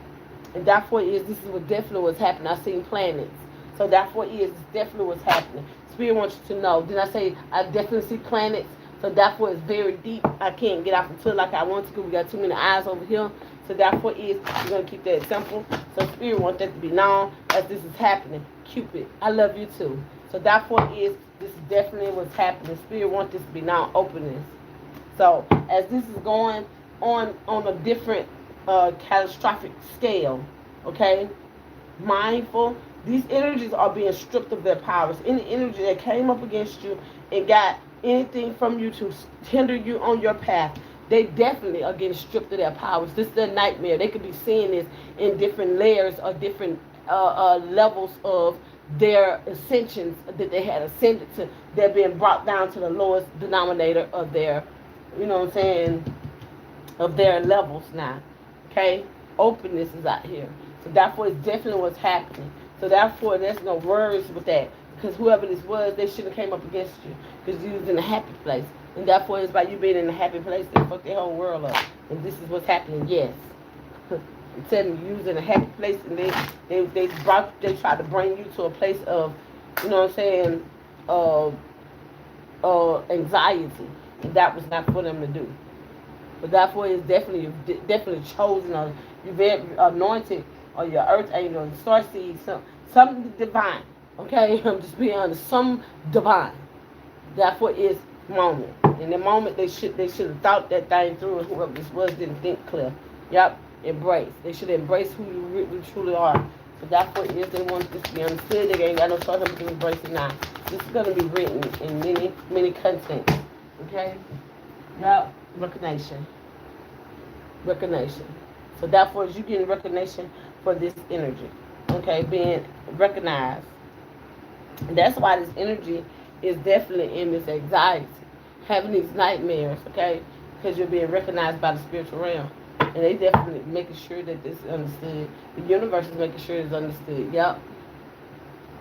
And therefore is this is what definitely what's happening. I've seen planets. So therefore is definitely what's happening. Spirit wants you to know. Did I say I definitely see planets? So therefore it's very deep. I can't get off into it like I want to because we got too many eyes over here. So therefore is we're going to keep that simple. So Spirit wants that to be known as this is happening. Cupid, I love you too. So therefore is this is definitely what's happening. Spirit wants this to be known. Openness. So as this is going on a different catastrophic scale, okay, mindful, these energies are being stripped of their powers. Any energy that came up against you and got anything from you to hinder you on your path, they definitely are getting stripped of their powers. This is their nightmare. They could be seeing this in different layers or different levels of their ascensions that they had ascended to. They're being brought down to the lowest denominator of their, you know what I'm saying, of their levels now. Okay? Openness is out here. So therefore, it's definitely what's happening. So therefore, there's no worries with that. Because whoever this was, they shouldn't have came up against you. Because you was in a happy place. And therefore, it's by you being in a happy place that fucked their whole world up. And this is what's happening, yes. I'm telling you, you was in a happy place and they tried to bring you to a place of, you know what I'm saying, anxiety. And that was not for them to do. But therefore, it's definitely chosen, or you're very anointed, or your earth angel, the star seed, something divine. Okay, I'm just being honest, some divine. Therefore, is moment. In the moment, they should have thought that thing through, and whoever this was didn't think clear. Yep, embrace. They should embrace who you really truly are. So therefore, is they want this to be understood. They ain't got no choice but to embrace it now. This is going to be written in many contents. Okay. Yep. Recognition. So therefore, you getting recognition for this energy. Okay, being recognized. And that's why this energy is definitely in this anxiety, having these nightmares. Okay, because you're being recognized by the spiritual realm, and they definitely making sure that this is understood. The universe is making sure it's understood. Yep.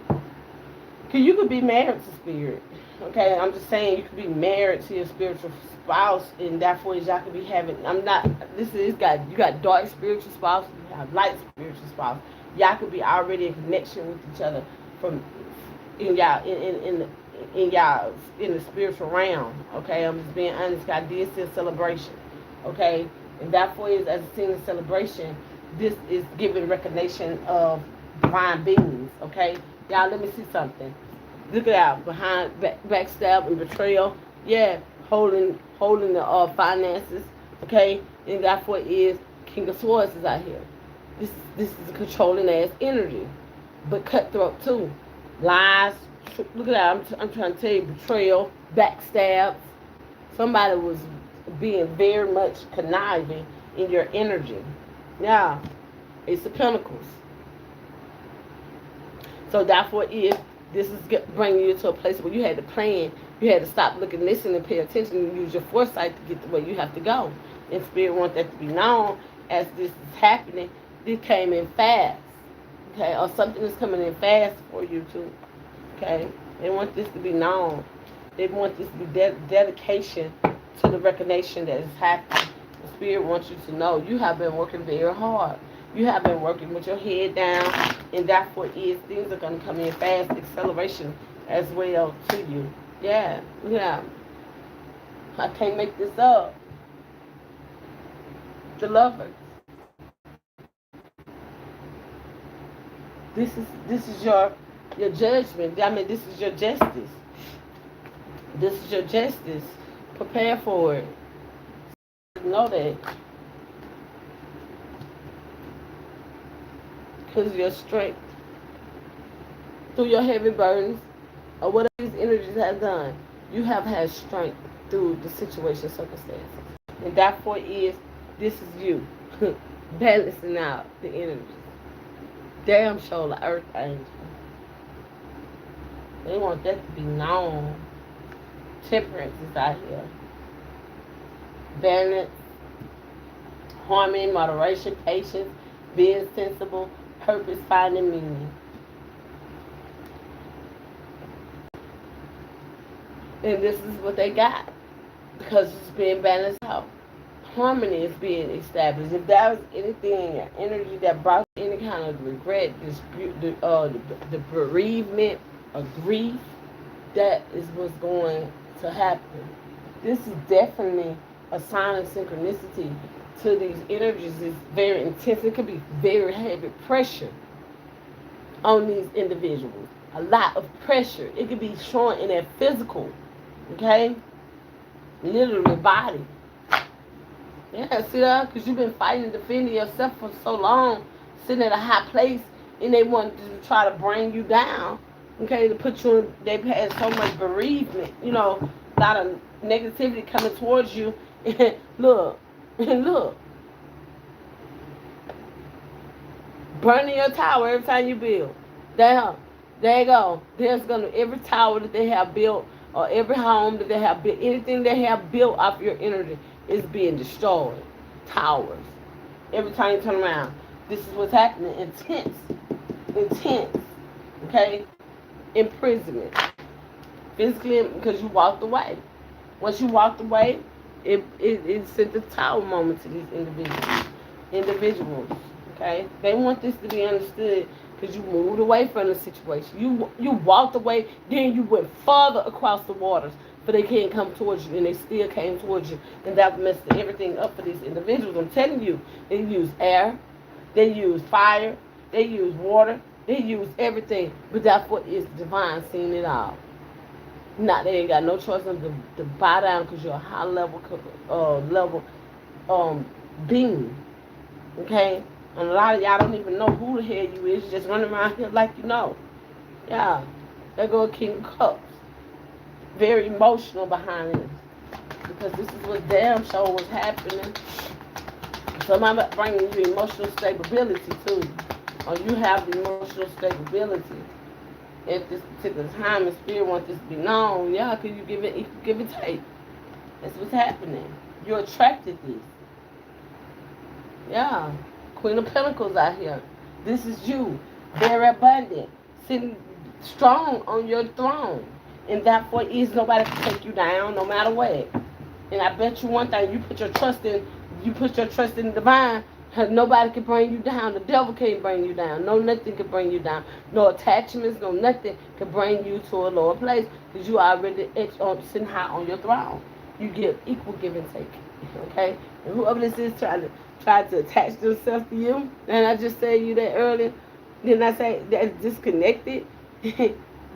Cause you could be married to spirit. Okay, I'm just saying you could be married to your spiritual spouse, and therefore y'all could be having. You got dark spiritual spouse, you have light spiritual spouse. Y'all could be already in connection with each other from in the spiritual realm. Okay, I'm just being honest. God did see a celebration. Okay, and therefore is as a single celebration, this is giving recognition of divine beings. Okay, y'all, let me see something. Look at that behind backstab and betrayal. Yeah, holding the finances. Okay, and therefore is King of Swords is out here. This is a controlling ass energy, but cutthroat too. Lies. Look at that. I'm trying to tell you, betrayal, backstabs. Somebody was being very much conniving in your energy. Yeah, Ace of Pentacles. So therefore, if this is bringing you to a place where you had to plan, you had to stop, look, and listen, and pay attention, and use your foresight to get to where you have to go. And Spirit wants that to be known as this is happening. This came in fast, okay, or something is coming in fast for you too, okay. They want this to be known. They want this to be dedication to the recognition that is happening. The Spirit wants you to know you have been working very hard. You have been working with your head down, and therefore things are going to come in fast, acceleration as well to you. Yeah. I can't make this up. The Lovers. This is your judgment. I mean, this is your justice. This is your justice. Prepare for it. Know that. Because of your strength. Through your heavy burdens, or whatever these energies have done, you have had strength through the situation, circumstances. And therefore this is you. Balancing out the energies. Damn sure the earth angel. They want that to be known. Temperance is out here. Balance, harmony, moderation, patience, being sensible, purpose, finding meaning. And this is what they got. Because it's being balanced out. Harmony is being established. If there was anything in your energy that brought any kind of regret, dispute, the bereavement or grief, that is what's going to happen. This is definitely a sign of synchronicity to these energies. It's very intense. It could be very heavy pressure on these individuals. A lot of pressure. It could be showing in their physical, okay? Literally body. Yeah, see that? Because you've been fighting and defending yourself for so long, sitting at a high place, and they want to try to bring you down, okay, to put you in, they've had so much bereavement, a lot of negativity coming towards you. Look, burning your tower every time you build. There you go. There's going to, every tower that they have built, or every home that they have built, anything they have built off your energy, is being destroyed. Towers. Every time you turn around, this is what's happening. Intense. Okay? Imprisonment. Physically, because you walked away. Once you walked away, it sent the tower moment to these individuals. Okay? They want this to be understood because you moved away from the situation. You walked away, then you went farther across the waters. But they can't come towards you, and they still came towards you, and that messed everything up for these individuals. I'm telling you, they use air, they use fire, they use water, they use everything, but that's what is divine seeing it all. Not they ain't got no choice of to bow down because you're a high level being, okay? And a lot of y'all don't even know who the hell you is. You just running around here like you know. Yeah, there go King of Cups. Very emotional behind this, because this is what damn sure was happening. Somebody bringing you emotional stability too, or you have the emotional stability at this particular time. And Spirit wants this to be known. Yeah, because you give it take. That's what's happening. You attracted this. Yeah, Queen of Pentacles out here. This is you, very abundant, sitting strong on your throne. And therefore nobody can take you down no matter what. And I bet you one thing, you put your trust in the divine, nobody can bring you down. The devil can't bring you down. No nothing can bring you down. No attachments, no nothing can bring you to a lower place, because you already sitting high on your throne. You give equal give and take. Okay? And whoever this is try to attach themselves to you, and I just said you that earlier, then I say that's disconnected.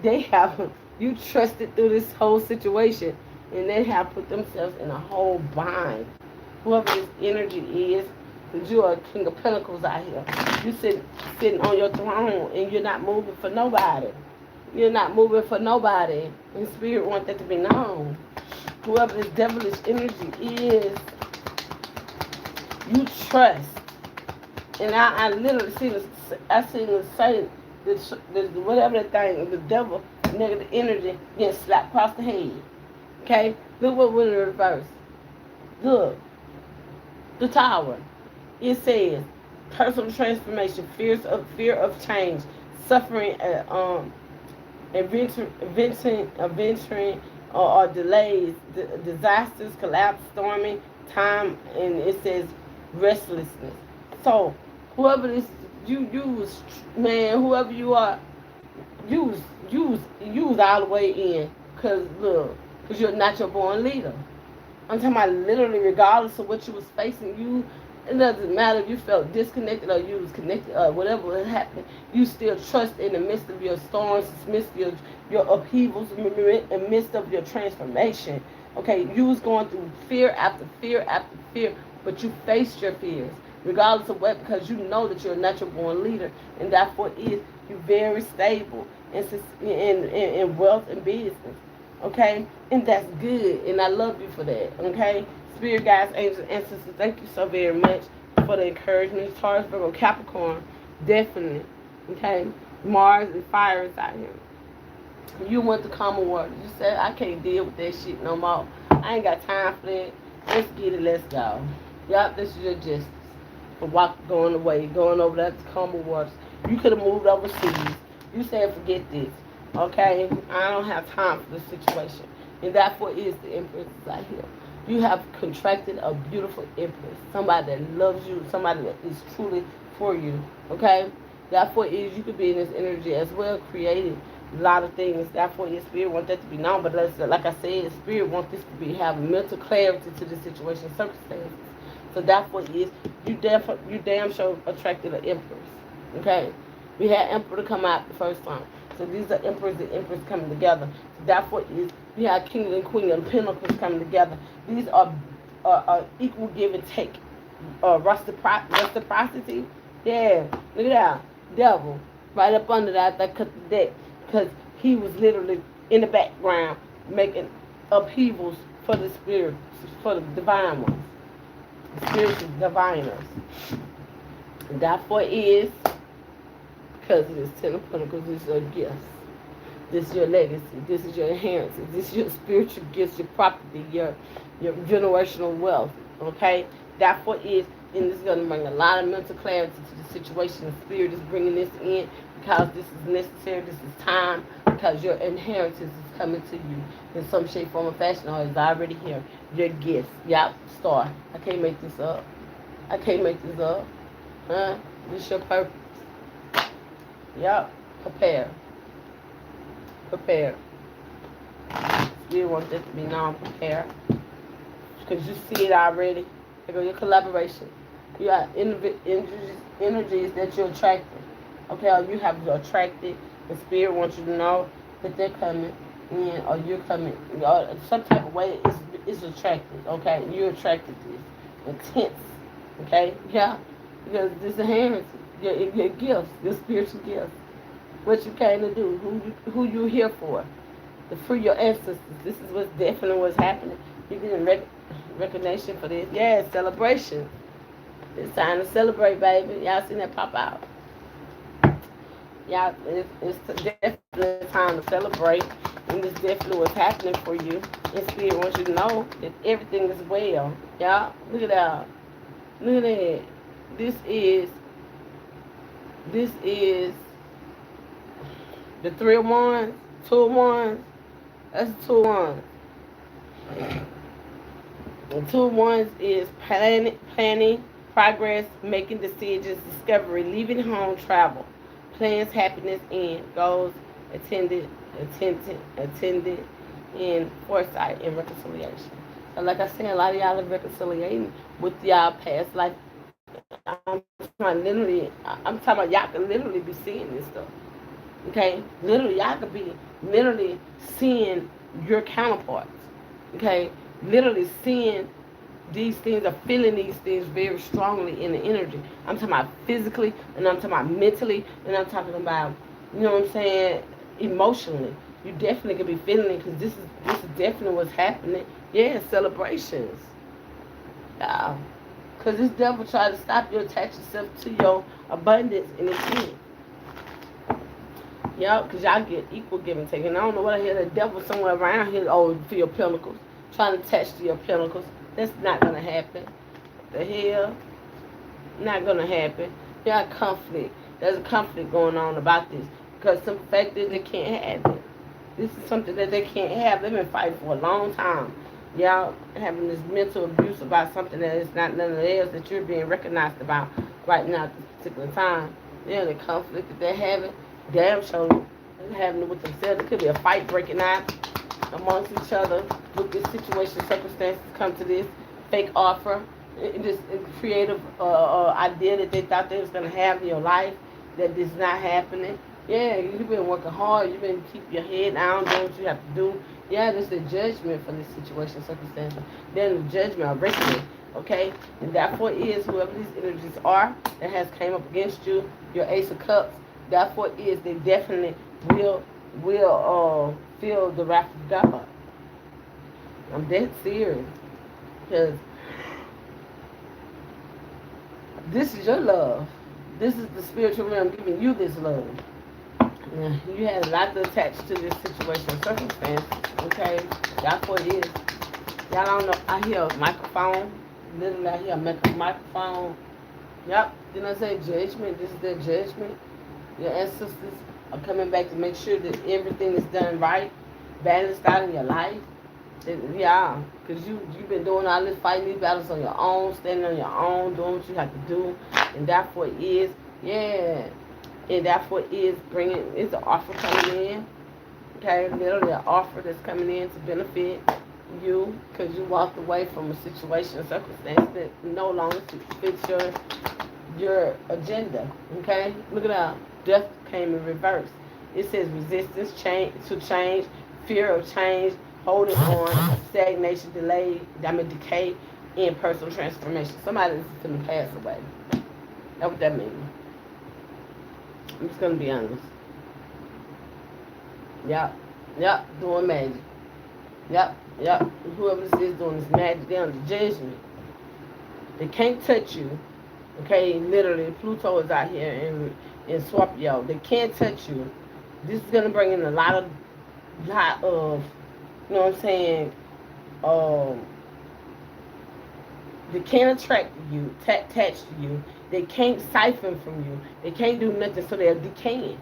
They have you trusted through this whole situation, and they have put themselves in a whole bind. Whoever this energy is, because you are a King of Pentacles out here. You sitting on your throne, and you're not moving for nobody. You're not moving for nobody. And Spirit wants that to be known. Whoever this devilish energy is, You trust. And I literally seen the Satan, this whatever that thing, the devil, negative energy, getting slapped across the head. Okay? Look what went in reverse. Look, the tower. It says personal transformation, fear of change, suffering, adventuring or delays, disasters, collapse, storming, time, and it says restlessness. So whoever this you use, man, whoever you are, use use all the way in, cause look, cause you're not your born leader. I'm talking about literally, regardless of what you was facing, it doesn't matter if you felt disconnected or you was connected or whatever was happening. You still trust in the midst of your storms, in the midst of your upheavals, in the midst of your transformation. Okay, you was going through fear after fear after fear, but you faced your fears, regardless of what, because you know that you're a natural born leader, and therefore you're very stable in wealth and business. Okay, and that's good, and I love you for that. Okay, spirit guides, angels, and ancestors, thank you so very much for the encouragement. Taurus, Virgo, Capricorn, definitely. Okay, Mars and fire is out here. You went to common water. You said, I can't deal with that shit no more. I ain't got time for that. Let's get it, let's go. Yup, this is your justice for going away, going over that to common waters. You could have moved overseas. You said, forget this. Okay, I don't have time for this situation, and therefore is the Empress out here. You have contracted a beautiful Empress, somebody that loves you, somebody that is truly for you. Okay, therefore is you could be in this energy as well, creating a lot of things. Therefore, your spirit want that to be known, but like I said, spirit want this to be having mental clarity to the situation, circumstances. So therefore is you damn sure attracted an Empress. Okay, we had Emperor to come out the first time. So these are emperors and empress coming together. So therefore, we have king and queen and pentacles coming together. These are equal give and take. Reciprocity. Yeah, look at that. Devil. Right up under that cut the deck. Because he was literally in the background making upheavals for the spirits, for the divine ones. The spiritual diviners. And therefore is, because it is Ten of Pentacles, this is your gifts. This is your legacy. This is your inheritance. This is your spiritual gifts, your property, your generational wealth. Okay? Therefore is, and this is going to bring a lot of mental clarity to the situation. The spirit is bringing this in because this is necessary. This is time, because your inheritance is coming to you in some shape, form, or fashion, or is already here. Your gifts. Yup, star. I can't make this up. I can't make this up. Huh? This is your purpose. Yup. Prepare. Prepare. You want that to be non-prepare. Because you see it already. There go your collaboration. You got energies that you're attracting. Okay, or you have attracted. The spirit wants you to know that they're coming in, or you're coming. Or some type of way is attracted. Okay, you're attracted to this. Intense. Okay, yeah. Because this is inheritance. Your gifts, your spiritual gifts. What you came to do, who you here for. To free your ancestors. This is what's happening. You're getting recognition for this. Yeah, celebration. It's time to celebrate, baby. Y'all seen that pop out. Y'all, it's definitely time to celebrate. And this definitely what's happening for you. And Spirit wants you to know that everything is well. Y'all, look at that. Look at that. This is the 3 of Wands, 2 of Wands. That's the 2 of Wands. The 2 of Wands is planning, progress, making decisions, discovery, leaving home, travel, plans, happiness, and goals, attended, and foresight and reconciliation. So like I said, a lot of y'all are reconciliating with y'all past life. I'm talking about y'all can literally be seeing this stuff. Okay? Literally, y'all could be literally seeing your counterparts. Okay? Literally seeing these things or feeling these things very strongly in the energy. I'm talking about physically, and I'm talking about mentally, and I'm talking about, you know what I'm saying, emotionally. You definitely could be feeling it, because this is definitely what's happening. Yeah, celebrations. Yeah. Because this devil try to stop you attach yourself to your abundance, and it can't. Yup, because y'all get equal give and take. And I don't know what I hear, the devil somewhere around here, for your pinnacles, trying to attach to your pinnacles. That's not going to happen. The hell? Not going to happen. You got conflict. There's a conflict going on about this. Because some fact that they can't have it. This is something that they can't have. They've been fighting for a long time. Y'all having this mental abuse about something that is not none of theirs that you're being recognized about right now at this particular time. The conflict that they're having, damn sure they're having it with themselves. It could be a fight breaking out amongst each other. Look, this situation, circumstances come to this fake offer, this creative idea that they thought they was going to have in your life that is not happening. Yeah, you've been working hard. You've been keeping your head down, doing what you have to do. Yeah, there's the judgment for this situation, circumstances. Then the judgment of reckoning, okay? And therefore is whoever these energies are that has came up against you, your Ace of Cups, therefore is they definitely will feel the wrath of God. I'm dead serious. Because this is your love. This is the spiritual realm giving you this love. Yeah, you had a lot to attach to this situation and circumstance, okay? That's what it is. Y'all don't know, I hear a microphone. Literally, I hear a microphone. Yep, didn't I say judgment? This is their judgment. Your ancestors are coming back to make sure that everything is done right, balanced out in your life. Yeah, because you've been doing all this, fighting these battles on your own, standing on your own, doing what you have to do. And that's what it is. Yeah. And that's what is bringing, it's an offer coming in, okay? Literally an offer that's coming in to benefit you because you walked away from a situation or circumstance that no longer fits your agenda, okay? Look at that. Death came in reverse. It says resistance to change, fear of change, holding on, stagnation, delay, decay, and personal transformation. Somebody's going to pass away. That's what that means. I'm just gonna be honest. Yep, doing magic. Yep. Whoever this is doing this magic, they're under judgment. They can't touch you. Okay, literally, Pluto is out here in Scorpio. They can't touch you. This is gonna bring in a lot of, you know what I'm saying? They can't attract you, attach to you. They can't siphon from you. They can't do nothing, so they're decaying.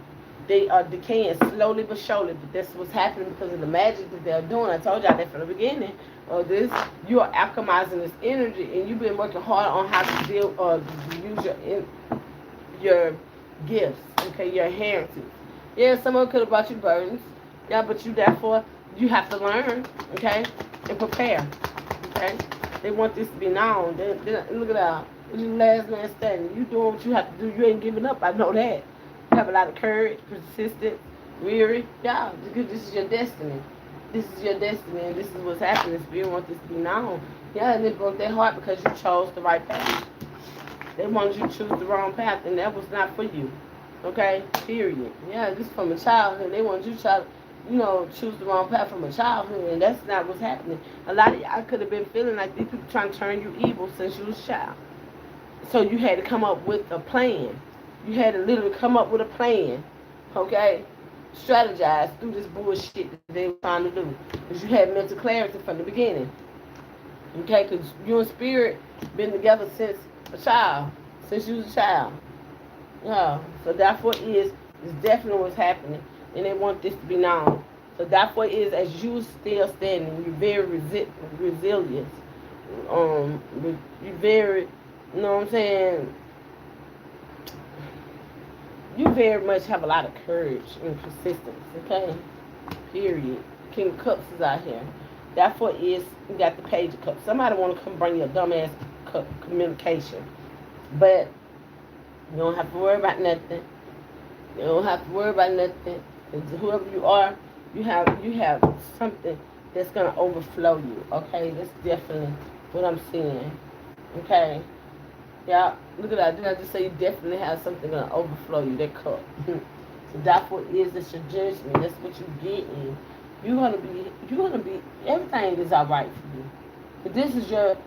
They are decaying slowly but surely. But that's what's happening because of the magic that they're doing. I told y'all that from the beginning of this. You are alchemizing this energy, and you've been working hard on how to deal or use your gifts, okay, your heritage. Yeah, someone could have brought you burdens. Yeah, but you have to learn, okay, and prepare, okay. They want this to be known. Look at that. This is the last man standing. You doing what you have to do. You ain't giving up. I know that. You have a lot of courage, persistent, weary. Yeah, because this is your destiny. This is your destiny, and this is what's happening. Spirit wants this to be known. Yeah, and it broke their heart because you chose the right path. They wanted you to choose the wrong path, and that was not for you. Okay? Period. Yeah, this is from a childhood. They want you to choose the wrong path from a childhood, and that's not what's happening. A lot of y'all could have been feeling like these people trying to turn you evil since you was a child. So you had to come up with a plan. You had to literally come up with a plan, okay? Strategize through this bullshit that they were trying to do. Because you had mental clarity from the beginning, okay? Because you and Spirit been together since a child, since you was a child. Yeah, so that's what it's definitely what's happening. And they want this to be known. So that's what it is, as you still standing, you're very resilient. You're very, you know what I'm saying? You very much have a lot of courage and persistence, okay? Period. King of Cups is out here. That's what it is. You got the Page of Cups. Somebody want to come bring you a dumbass communication. But you don't have to worry about nothing. You don't have to worry about nothing. Whoever you are, you have something that's going to overflow you, okay? That's definitely what I'm seeing, okay? Yeah, look at that. Did I just say you definitely have something going to overflow you, that cup? So that's what it is. That's your judgment. That's what you're getting. You're gonna be, everything is all right for you. But this is your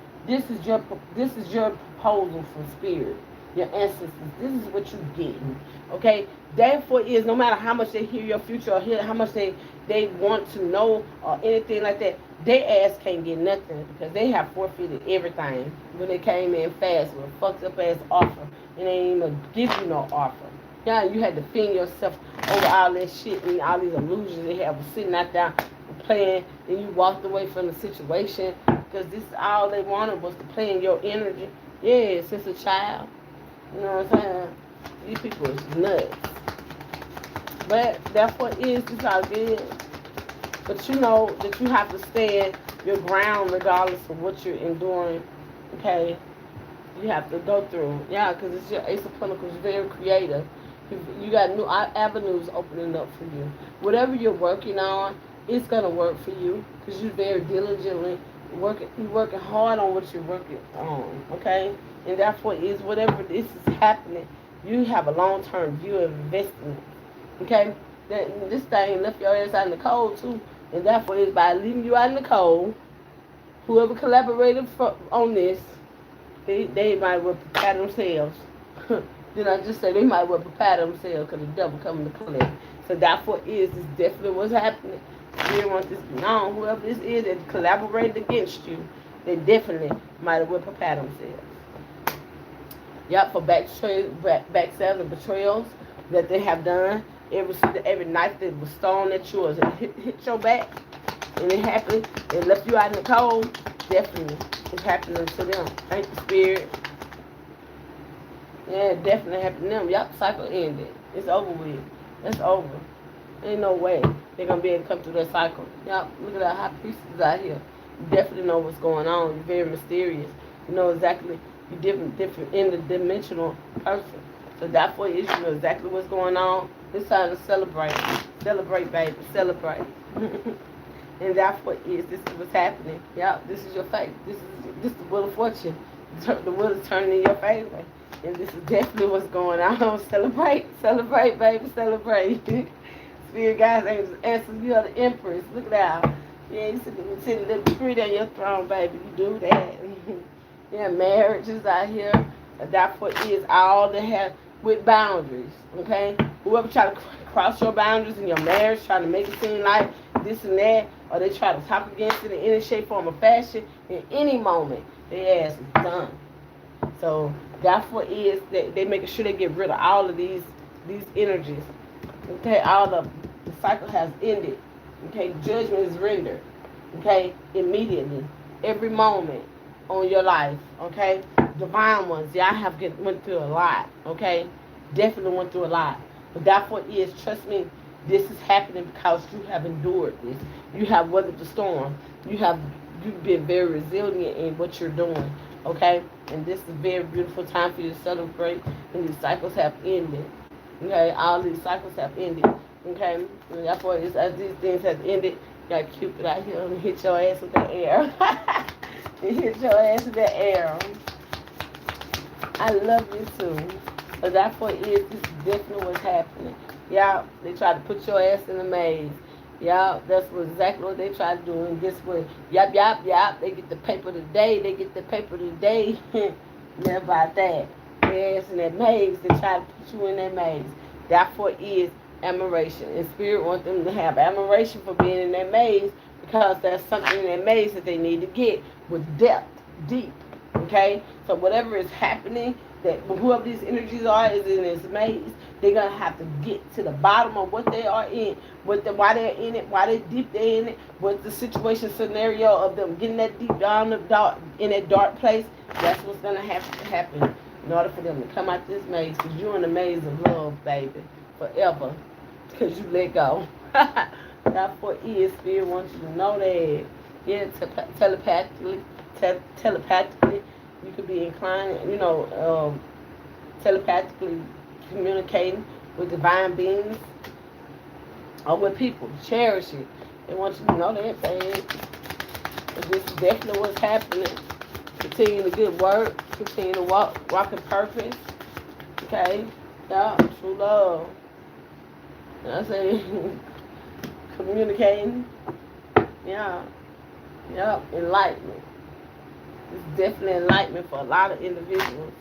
proposal from spirit, your ancestors. This is what you're getting. Okay? Therefore is no matter how much they hear your future or hear how much they want to know or anything like that, they ass can't get nothing because they have forfeited everything when they came in fast with a fucked up ass offer and they ain't even give you no offer. Yeah, you had to fend yourself over all that shit and all these illusions they have sitting out there playing, and you walked away from the situation because this is all they wanted was to play in your energy. Yeah, since a child. You know what I'm saying? These people is nuts. But that's what it is. It's all good. But you know that you have to stand your ground regardless of what you're enduring. Okay? You have to go through. Yeah, because it's your Ace of Pentacles. Very creative. You got new avenues opening up for you. Whatever you're working on, it's going to work for you because you're very diligently working. You're working hard on what you're working on. Okay? And therefore is whatever this is happening, you have a long-term view of investment. Okay? This thing left your ass out in the cold too. And therefore is by leaving you out in the cold, whoever collaborated on this, they might well prepare themselves. Did I just say they might well prepare themselves because the devil coming to collect. So therefore is definitely what's happening. You want this known. Whoever this is that collaborated against you, they definitely might have well prepare themselves. Yep, for backstabs and betrayals that they have done. Every knife that was thrown at yours and hit your back, and it happened, it left you out in the cold. Definitely, it's happening to them. Thank you, Spirit. Yeah, it definitely happened to them. Yup, cycle ended. It's over with. It's over. Ain't no way they're gonna be able to come through that cycle. Yup, look at that high priestess out here. You definitely know what's going on. You're very mysterious. You know exactly. You're different interdimensional person. So therefore, you know exactly what's going on. It's time to celebrate. Celebrate, baby. Celebrate. And that's what is. This is what's happening. Yep, this is your fate. This is the wheel of fortune. The wheel is turning in your favor. And this is definitely what's going on. Celebrate. Celebrate, baby. Celebrate. Spirit guys, angels, answers. You are the empress. Look at that. Yeah, you sit a little pretty on your throne, baby. You do that. Yeah, marriages out here. That's what is all they have with boundaries. Okay? Whoever try to cross your boundaries in your marriage, trying to make it seem like this and that, or they try to talk against it in any shape, form, or fashion, in any moment, their ass is done. So that's what is they making sure they get rid of all of these energies. Okay, all the cycle has ended. Okay, judgment is rendered. Okay, immediately, every moment on your life. Okay, divine ones, y'all have went through a lot. Okay, definitely went through a lot. But that's what is. Trust me, this is happening because you have endured this. You have weathered the storm. You've been very resilient in what you're doing. Okay, and this is a very beautiful time for you to celebrate. And these cycles have ended. Okay, all these cycles have ended. Okay, and that's why as these things have ended, you got Cupid out here and hit your ass with that air. You hit your ass with that air. I love you too. But that's what it is. This is definitely what's happening. Yeah, they try to put your ass in a maze. Yeah, that's exactly what they try to do. And guess what? Yap, yap, yap. They get the paper today. They get the paper today. Never about that. Their ass in that maze. They try to put you in that maze. Therefore is admiration. And Spirit wants them to have admiration for being in that maze because there's something in that maze that they need to get with depth, deep. Okay? So whatever is happening, that whoever these energies are is in this maze, they're going to have to get to the bottom of what they are in, why they're in it, why they're deep they're in it, what the situation scenario of them getting that deep down in that dark place. That's what's going to have to happen in order for them to come out this maze, because you're in the maze of love, baby, forever, because you let go. That's what is. Spirit wants you to know that. Yeah, telepathically, you could be inclined, telepathically communicating with divine beings or with people. Cherish it. They want you to know that, babe. This is definitely what's happening. Continue the good work. Continue to walk in purpose. Okay? Yeah, true love. And I say, communicating. Yeah. Yeah, enlightenment. It's definitely enlightenment for a lot of individuals.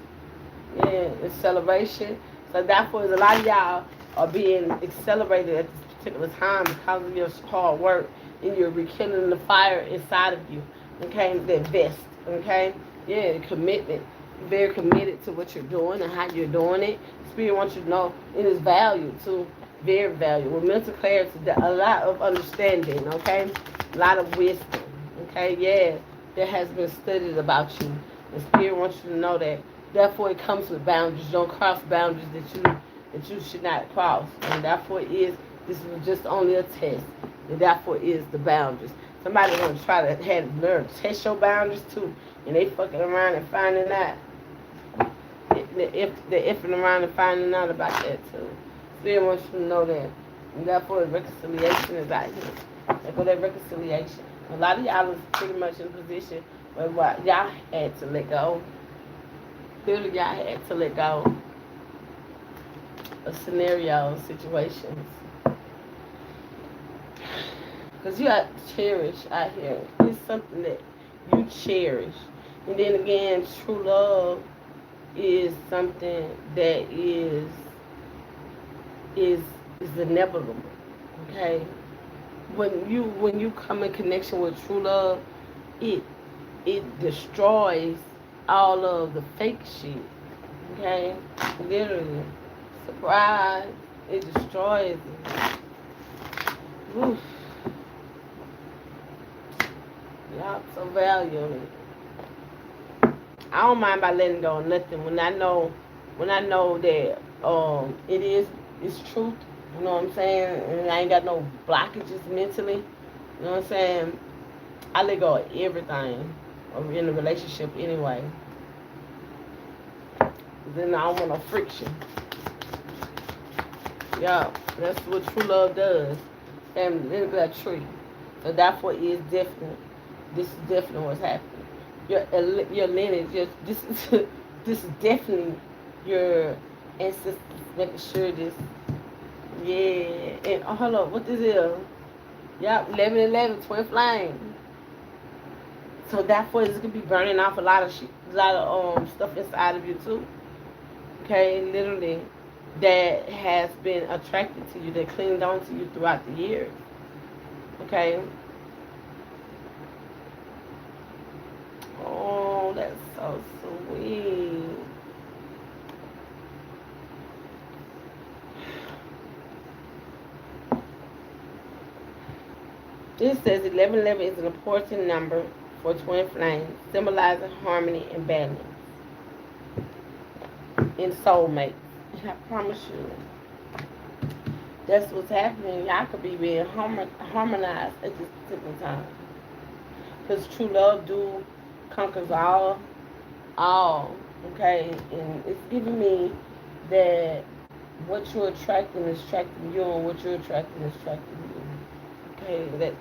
Yeah, it's celebration. So therefore, a lot of y'all are being accelerated at this particular time because of your hard work and you're rekindling the fire inside of you. Okay, that vest. Okay, yeah, the commitment. You're very committed to what you're doing and how you're doing it. Spirit wants you to know it is valued too. Very valuable. Mental clarity, a lot of understanding. Okay, a lot of wisdom. Okay, yeah, that has been studied about you. The Spirit wants you to know that. Therefore, it comes with boundaries. Don't cross boundaries that you should not cross. And therefore, this is just only a test. And therefore, is the boundaries. Somebody want to try to have the nerve to test your boundaries too, and they fucking around and finding out. If they're effing around and finding out about that too. Spirit wants you to know that. And therefore, reconciliation is out here. There go that reconciliation. A lot of y'all is pretty much in a position where y'all had to let go. Literally, y'all had to let go of scenarios, situations. Because you got to cherish out here. It's something that you cherish. And then again, true love is something that is inevitable. Okay? When you come in connection with true love, it destroys all of the fake shit. Okay? Literally. Surprise. It destroys it. Oof. Y'all so valuable. I don't mind by letting go of nothing when I know that it's truth. You know what I'm saying? And I ain't got no blockages mentally. You know what I'm saying? I let go of everything in a relationship anyway. Then I don't want no friction. Yeah, that's what true love does. And look at that tree. So therefore, this is definitely what's happening. Your lineage, this is definitely your ancestors making sure this. Yeah, and hold up, what this is? Yep, 1111, twin flame. So therefore, it's gonna be burning off a lot of stuff inside of you too. Okay, literally, that has been attracted to you, that clinged on to you throughout the years. Okay. Oh, that's so sweet. This says 1111 is an important number for twin flames, symbolizing harmony and balance in soulmates. And I promise you, that's what's happening. Y'all could be being harmonized at this particular time. Because true love conquers all, okay? And it's giving me that what you're attracting is attracting you, and what you're attracting is attracting you. Okay, that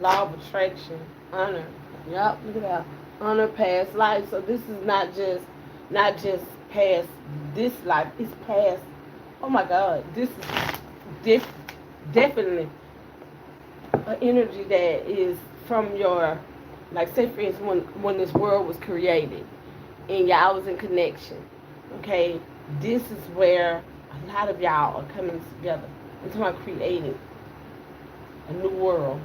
law of attraction, honor. Yep, look at that. Honor past life. So this is not just past this life. It's past. Oh my God, this is definitely an energy that is from your, like, say for instance, when this world was created and y'all was in connection. Okay, this is where a lot of y'all are coming together. I'm talking about creating a new world,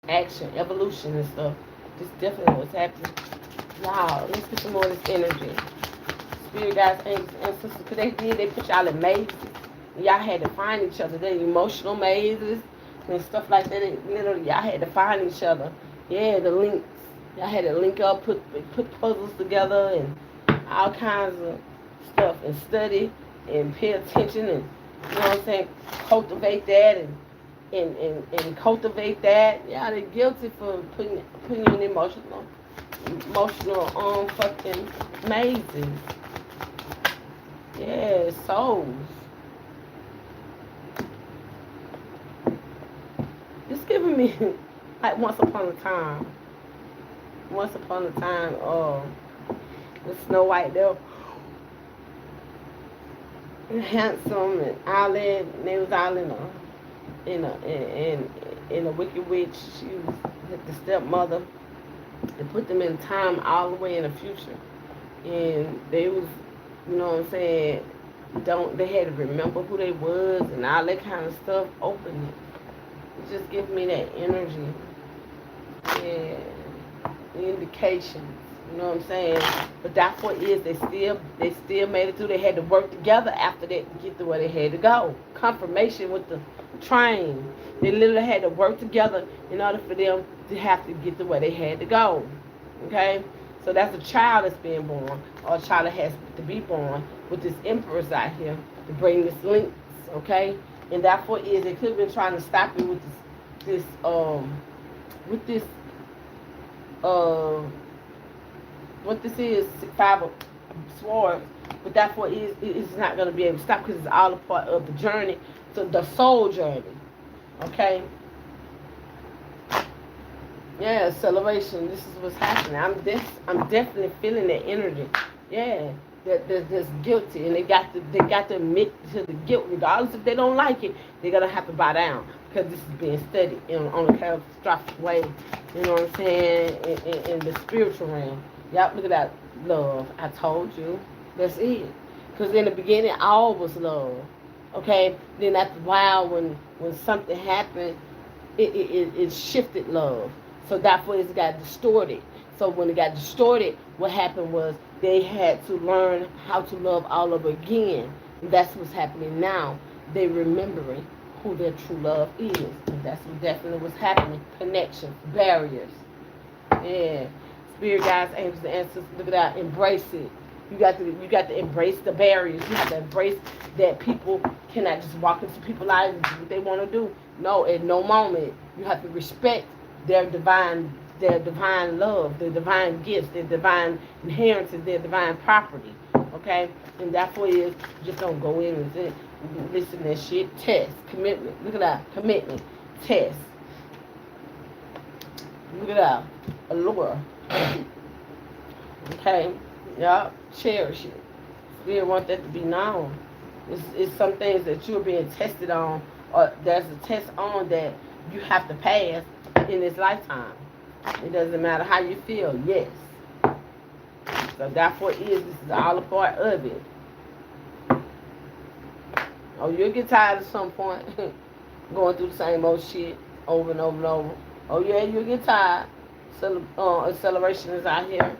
action, evolution, and stuff. This definitely what's happening. Wow, let's get some more of this energy. Spirit guys, ancestors, because they put y'all in mazes. Y'all had to find each other. They emotional mazes and stuff like that. Literally, y'all had to find each other. Yeah, the links. Y'all had to link up, put puzzles together, and all kinds of stuff, and study and pay attention, and you know what I'm saying, cultivate that and cultivate that. Yeah, they're guilty for putting you in emotional fucking mazes. Yeah, souls. It's giving me like once upon a time. The Snow White, they were handsome and all that. And they was all in a wicked witch. She was the stepmother, and put them in time all the way in the future. And they was, you know what I'm saying, they had to remember who they was and all that kind of stuff. Open it. It just gives me that energy. Yeah. The indications. You know what I'm saying? But that's what it is. They still made it through. They had to work together after that to get to where they had to go. Confirmation with the train. They literally had to work together in order for them to have to get to where they had to go. Okay? So that's a child that's being born, or a child that has to be born with this empress out here to bring this links. Okay? And that's what it is. They could have been trying to stop you with this what this is, 5 of swords, but that's what it is. It's not going to be able to stop because it's all a part of the journey, so the soul journey. Okay? Yeah, acceleration. This is what's happening. I'm definitely feeling that energy. Yeah, that's guilty, and they got to admit to the guilt, regardless if they don't like it. They're gonna have to bow down because this is being studied on a catastrophic way. You know what I'm saying? In the spiritual realm. Y'all look at that love. I told you. That's it. Because in the beginning, all was love. Okay. Then after a while, when something happened, it shifted love. So that's why it got distorted. So when it got distorted, what happened was they had to learn how to love all over again. And that's what's happening now. They're remembering who their true love is. And that's what definitely was happening. Connections, barriers. Yeah. Spirit guides, angels, and ancestors, look at that. Embrace it. You got to embrace the barriers. You have to embrace that people cannot just walk into people's lives and do what they want to do. No, at no moment. You have to respect their divine love, their divine gifts, their divine inheritance, their divine property. Okay? And that's what it is. Just don't go in with it. Listen to that shit. Test. Commitment. Look at that. Commitment. Test. Look at that. Allure. Okay? Yup. Cherish it. Spirit want that to be known. It's some things that you're being tested on, or there's a test on that you have to pass in this lifetime. It doesn't matter how you feel. Yes. So that's what it is. This is all a part of it. Oh, you'll get tired at some point going through the same old shit over and over and over. Oh yeah, you'll get tired. Acceleration is out here.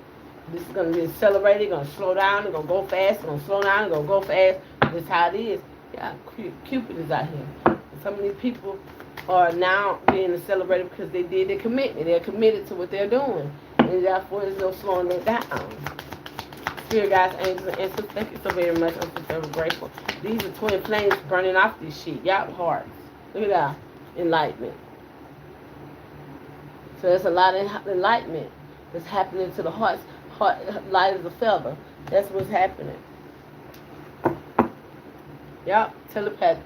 This is going to be accelerated, going to slow down, it's going to go fast, it's going to slow down, it's going to go fast. That's how it is. Yeah, Cupid is out here. Some of these people are now being accelerated because they did their commitment. They're committed to what they're doing. And therefore, there's no slowing it down. Spirit guides, angels, and ancestors, thank you so very much. I'm so very grateful. These are twin flames burning off this shit. Y'all hearts. Look at that. Enlightenment. So there's a lot of enlightenment that's happening to the hearts. Heart, light as a feather. That's what's happening. Yup, telepathically.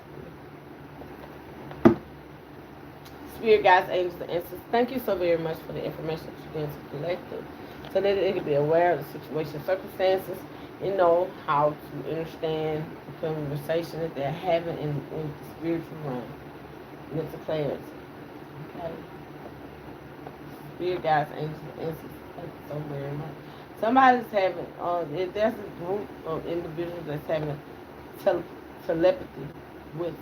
Spirit guides, angels, and ancestors, thank you so very much for the information that you're going to collect it, so that they can be aware of the situation, circumstances, and know how to understand the conversation that they're having in the spiritual realm. Mental clarity. Okay. Spirit guides, angels, and ancestors, thank you so very much. Somebody's having, if there's a group of individuals that's having telepathy with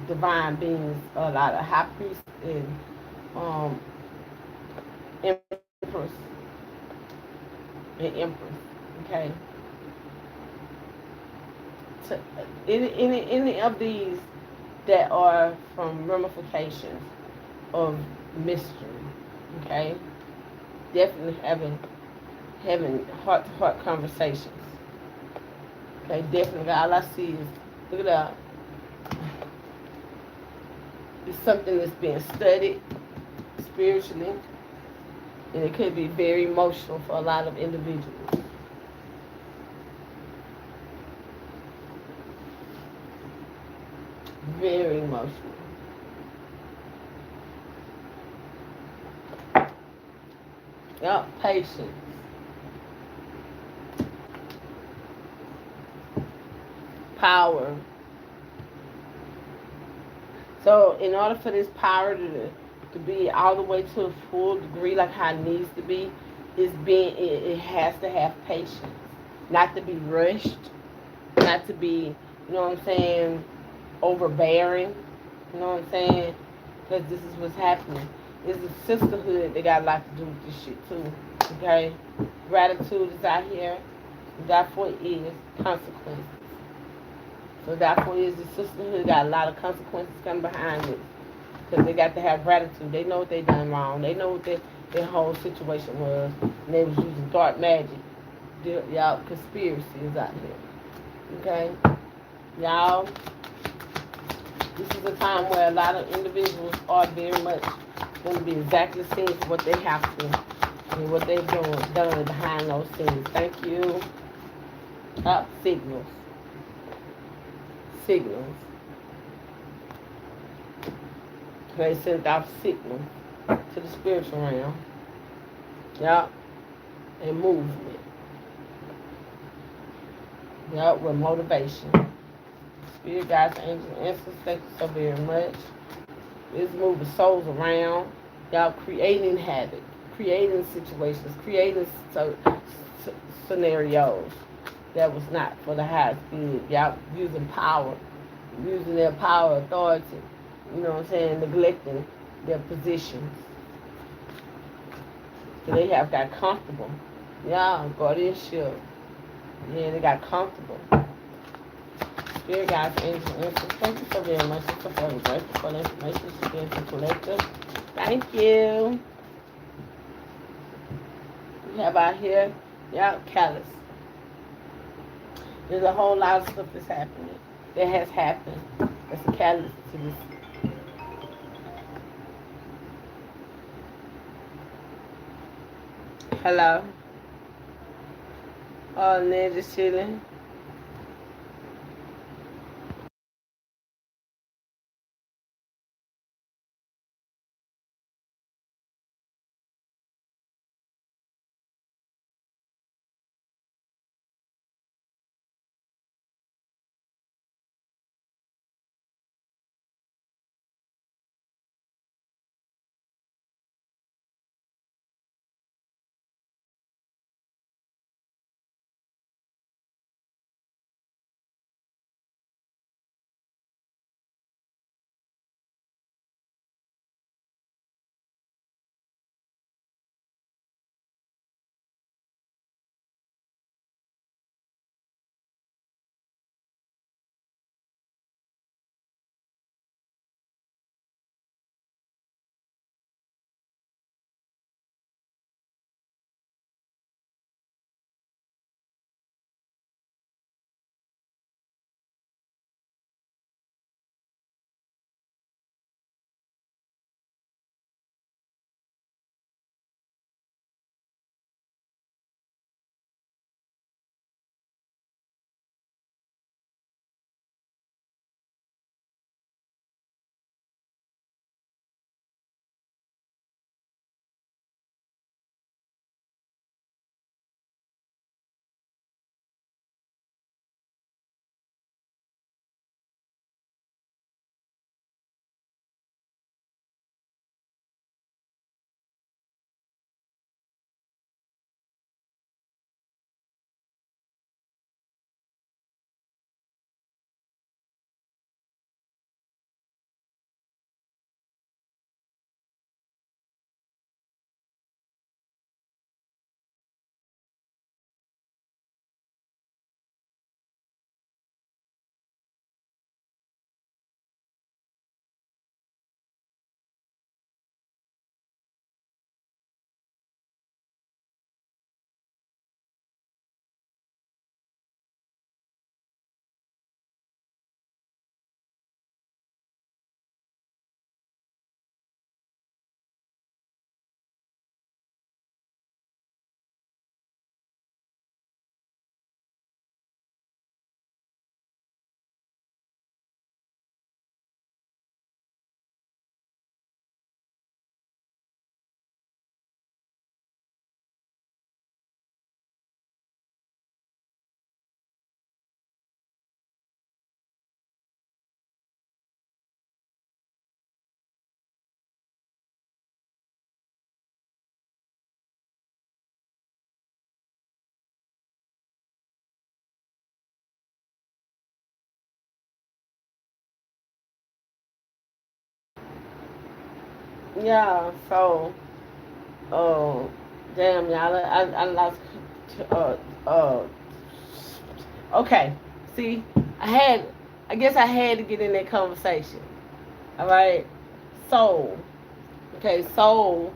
divine beings, a lot of high priests and empress okay? So, any of these that are from ramifications of mystery, okay? Definitely having heart-to-heart conversations. Okay, definitely. All I see is, look at that. It's something that's being studied spiritually, and it could be very emotional for a lot of individuals. Very emotional. Yup, patience. Power. So in order for this power to to be all the way to the full degree like how it needs to be, it has to have patience, not to be rushed, not to be, you know what I'm saying, overbearing. You know what I'm saying? Because this is what's happening. It's a sisterhood that got a lot to do with this shit too. Okay, gratitude is out here. Therefore, is consequences. So therefore, is the sisterhood got a lot of consequences coming behind it because they got to have gratitude. They know what they done wrong. They know what their whole situation was, and they was using dark magic. Y'all, conspiracy is out here. Okay, y'all. This is a time where a lot of individuals are very much going to be exactly seen for what they have to and what they've done behind those scenes. Thank you. Up signals. Signals. They sent out signals to the spiritual realm. Yup. And movement. Yup, with motivation. Spirit guides, angels, ancestors, thank you so very much. It's moving souls around. Y'all creating habits, creating situations, creating scenarios that was not for the highest good. Y'all using power, using their power, authority, you know what I'm saying, neglecting their positions. So they have got comfortable. Yeah, guardianship. Yeah, they got comfortable. Spirit guides, angels, answers. Thank you so very much. I'm so very grateful for the information she gave to collective. Thank you. We have out here, yeah, callous. There's a whole lot of stuff that's happening. That has happened. That's a catalyst to this. Hello. Oh, Ned just chilling. Yeah. So, oh, damn, y'all. I lost. Uh, uh. Okay. See, I had. I guess I had to get in that conversation. All right. Soul. Okay. Soul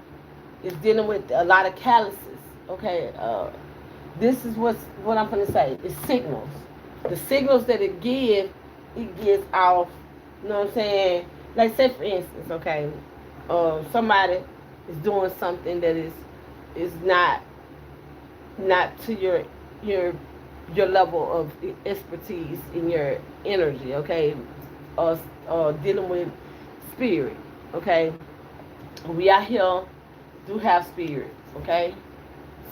is dealing with a lot of calluses. Okay. This is what I'm gonna say. It's signals. The signals that it gives off. You know what I'm saying? Like say for instance, okay, somebody is doing something that is not to your your level of expertise in your energy. Okay, dealing with spirit. Okay, we out here do have spirit. Okay,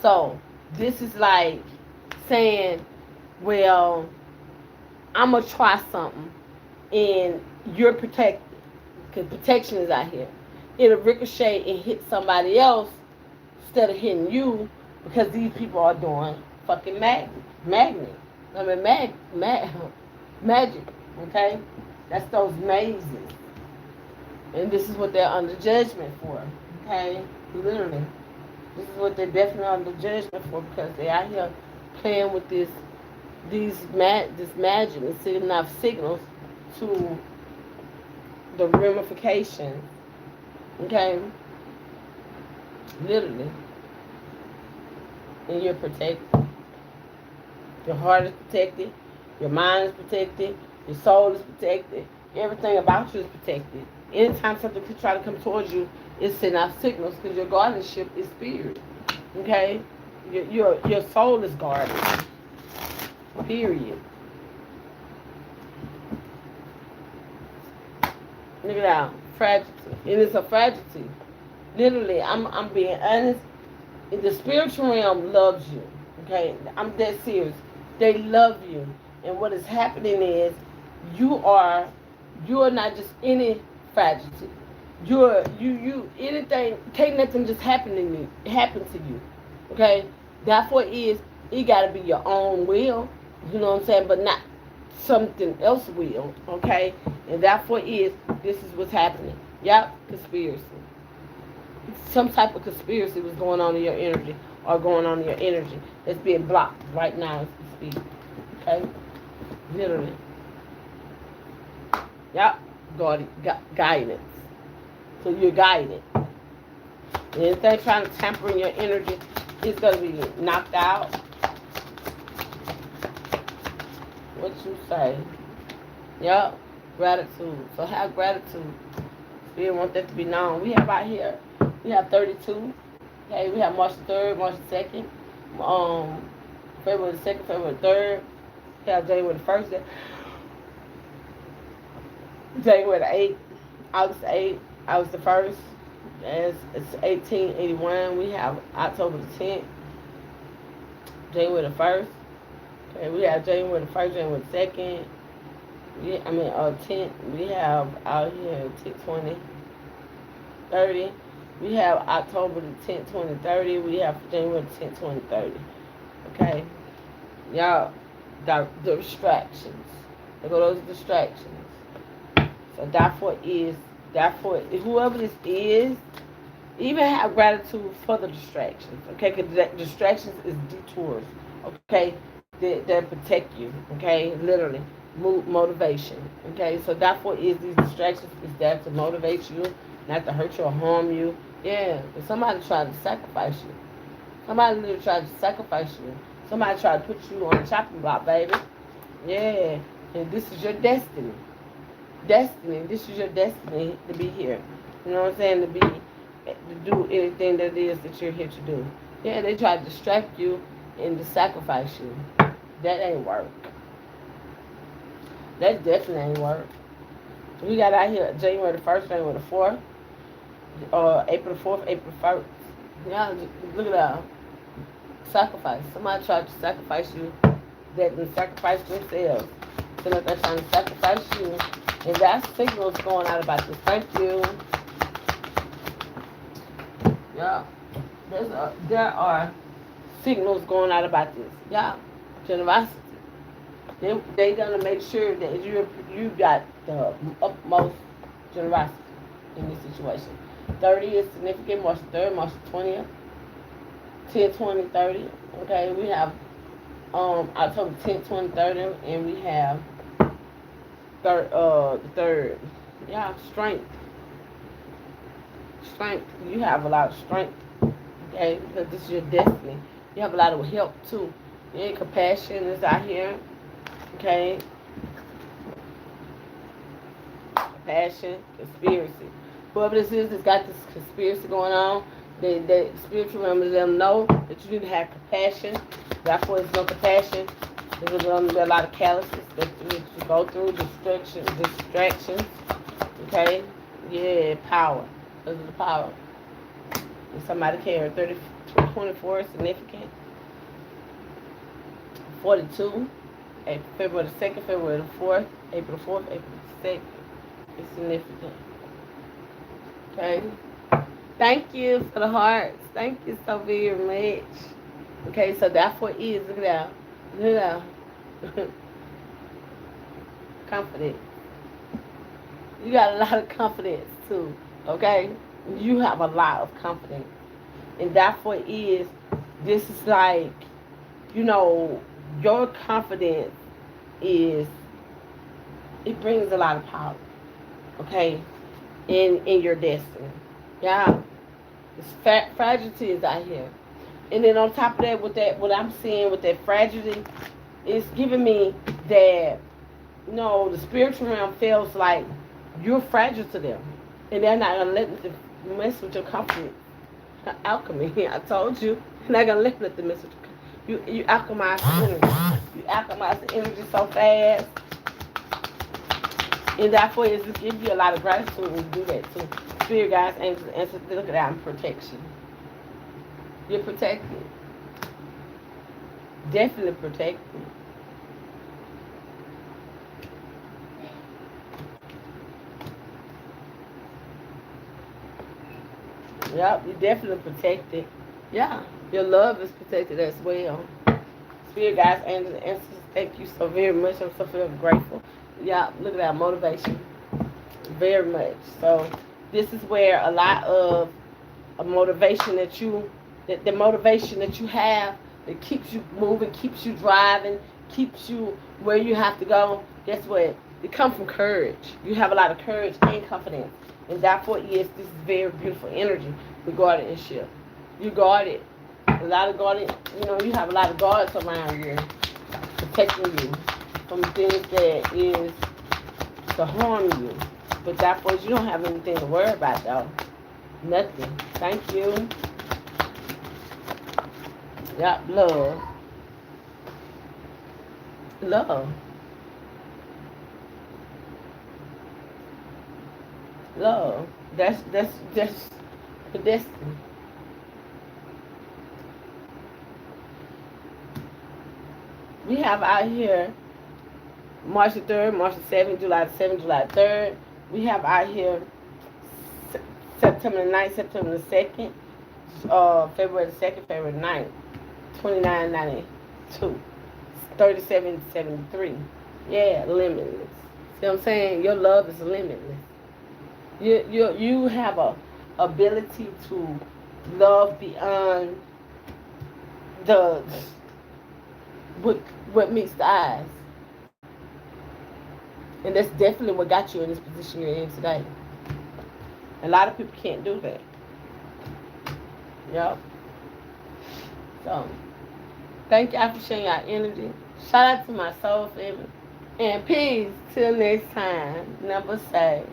so this is like saying, well, I'm gonna try something, and you're protected because protection is out here. It'll ricochet and hit somebody else instead of hitting you because these people are doing fucking magnet. I mean magic. Okay, that's those mazes, and this is what they're under judgment for. Okay, literally. This is what they're definitely under judgment for because they're out here playing with this magic and sending off signals to the ramifications. Okay, literally, and you're protected. Your heart is protected. Your mind is protected. Your soul is protected. Everything about you is protected. Anytime something could try to come towards you, it's sending out signals because your guardianship is spirit. Okay, your soul is guarded. Period. Look at that fragility, and it's a fragility. Literally, I'm being honest. The spiritual realm loves you. Okay, I'm dead serious. They love you, and what is happening is you are you are not just any fragility. You anything. Can't nothing just happen to you. Okay, therefore it got to be your own will. You know what I'm saying, but not something else will. Okay, and therefore this is what's happening. Yep, conspiracy. Some type of conspiracy was going on in your energy or going on in your energy that's being blocked right now as we speak. Okay? Literally. Yep. Guidance. So you're guided. And anything trying to tamper in your energy is going to be knocked out. What you say? Yep. Gratitude. So have gratitude. Spirit want that to be known. We have out here, we have 32. Okay, we have March 3rd, March 2nd, February 2nd, February 3rd. We have January 1st, January 8th, August 8th, August the 1st. It's 1881. We have October the 10th, January the 1st. Okay, we have January the 1st, January the 2nd. 10th. We have out here 10, 20, 30. We have October the 10th, 20, 30. We have January the 10th, 20, 30. Okay? Y'all, the distractions. Look at those distractions. So therefore, whoever this is, even have gratitude for the distractions. Okay? Because distractions is detours. Okay? They protect you. Okay? Literally. Motivation. Okay? So therefore these distractions is there to motivate you, not to hurt you or harm you. Yeah, if somebody tried to sacrifice you. Somebody literally tried to sacrifice you. Somebody tried to put you on the chopping block, baby. Yeah, and this is your destiny. This is your destiny to be here. You know what I'm saying? To do anything that it is that you're here to do. Yeah, they tried to distract you and to sacrifice you. That ain't work. That definitely ain't work. We got out here January the 1st, January the 4th. April the 4th, April the 1st. Yeah, look at that. Sacrifice. Somebody tried to sacrifice you that didn't sacrifice themselves. So like they're trying to sacrifice you. And that signal's going out about this. Thank you. Yeah. There are signals going out about this. Yeah. Generosity. They gonna make sure that you got the utmost generosity in this situation. 30 is significant. March 3rd, March 20th, 10, 20, 30. Okay, we have October 10th, 20, 30, and we have the third. Yeah, strength. Strength. You have a lot of strength. Okay, because this is your destiny. You have a lot of help too. Yeah, compassion is out here. Okay, compassion, conspiracy. Whoever this is that's got this conspiracy going on, the spiritual realm let them know that you need to have compassion. Therefore, there's no compassion. There's going to be a lot of calluses that you go through, distractions. Okay, yeah, power. Those are the power. If somebody carry 24 is significant. 42, February the 2nd, February the 4th, April the 4th, April the 2nd is significant. Okay? Thank you for the hearts. Thank you so very much. Okay, so that's what is. Look at that. Look at that. Confidence. You got a lot of confidence too. Okay? You have a lot of confidence. And that's what is. This is like, your confidence is, it brings a lot of power. Okay? In your destiny. Yeah. It's fragility is out here. And then on top of that, what I'm seeing with that fragility, it's giving me that, the spiritual realm feels like you're fragile to them. And they're not going to let them mess with your confidence. Alchemy. I told you. They're not going to let them mess with your confidence. You alchemize the energy. You alchemize the energy so fast. And therefore, it just gives you a lot of gratitude when you do that too. Spirit guides, angels, ancestors, look at that, I'm protection. You're protected. Definitely protected. Yep, you're definitely protected. Yeah, your love is protected as well. Spirit guides, angels, ancestors, thank you so very much. I'm so very grateful. Yeah, look at that motivation. Very much. So this is where a lot of a motivation the motivation that you have that keeps you moving, keeps you driving, keeps you where you have to go. Guess what? It comes from courage. You have a lot of courage and confidence. And therefore, yes, this is very beautiful energy with guardianship. You guard it. A lot of guarding, you have a lot of guards around you protecting you from things that is to harm you. But therefore, you don't have anything to worry about, though. Nothing. Thank you. Yep, love. Love. Love. That's the destiny. We have out here March the 3rd, March the 7th, July the 7th, July the 3rd. We have out here September the 9th, September the 2nd, February the 2nd, February the 9th, 2992, 3773. Yeah, limitless. See what I'm saying? Your love is limitless. You have a ability to love beyond the what meets the eyes. And that's definitely what got you in this position you're in today. A lot of people can't do that. Yep. So, thank y'all for sharing your energy. Shout out to my soul family. And peace till next time. Never say.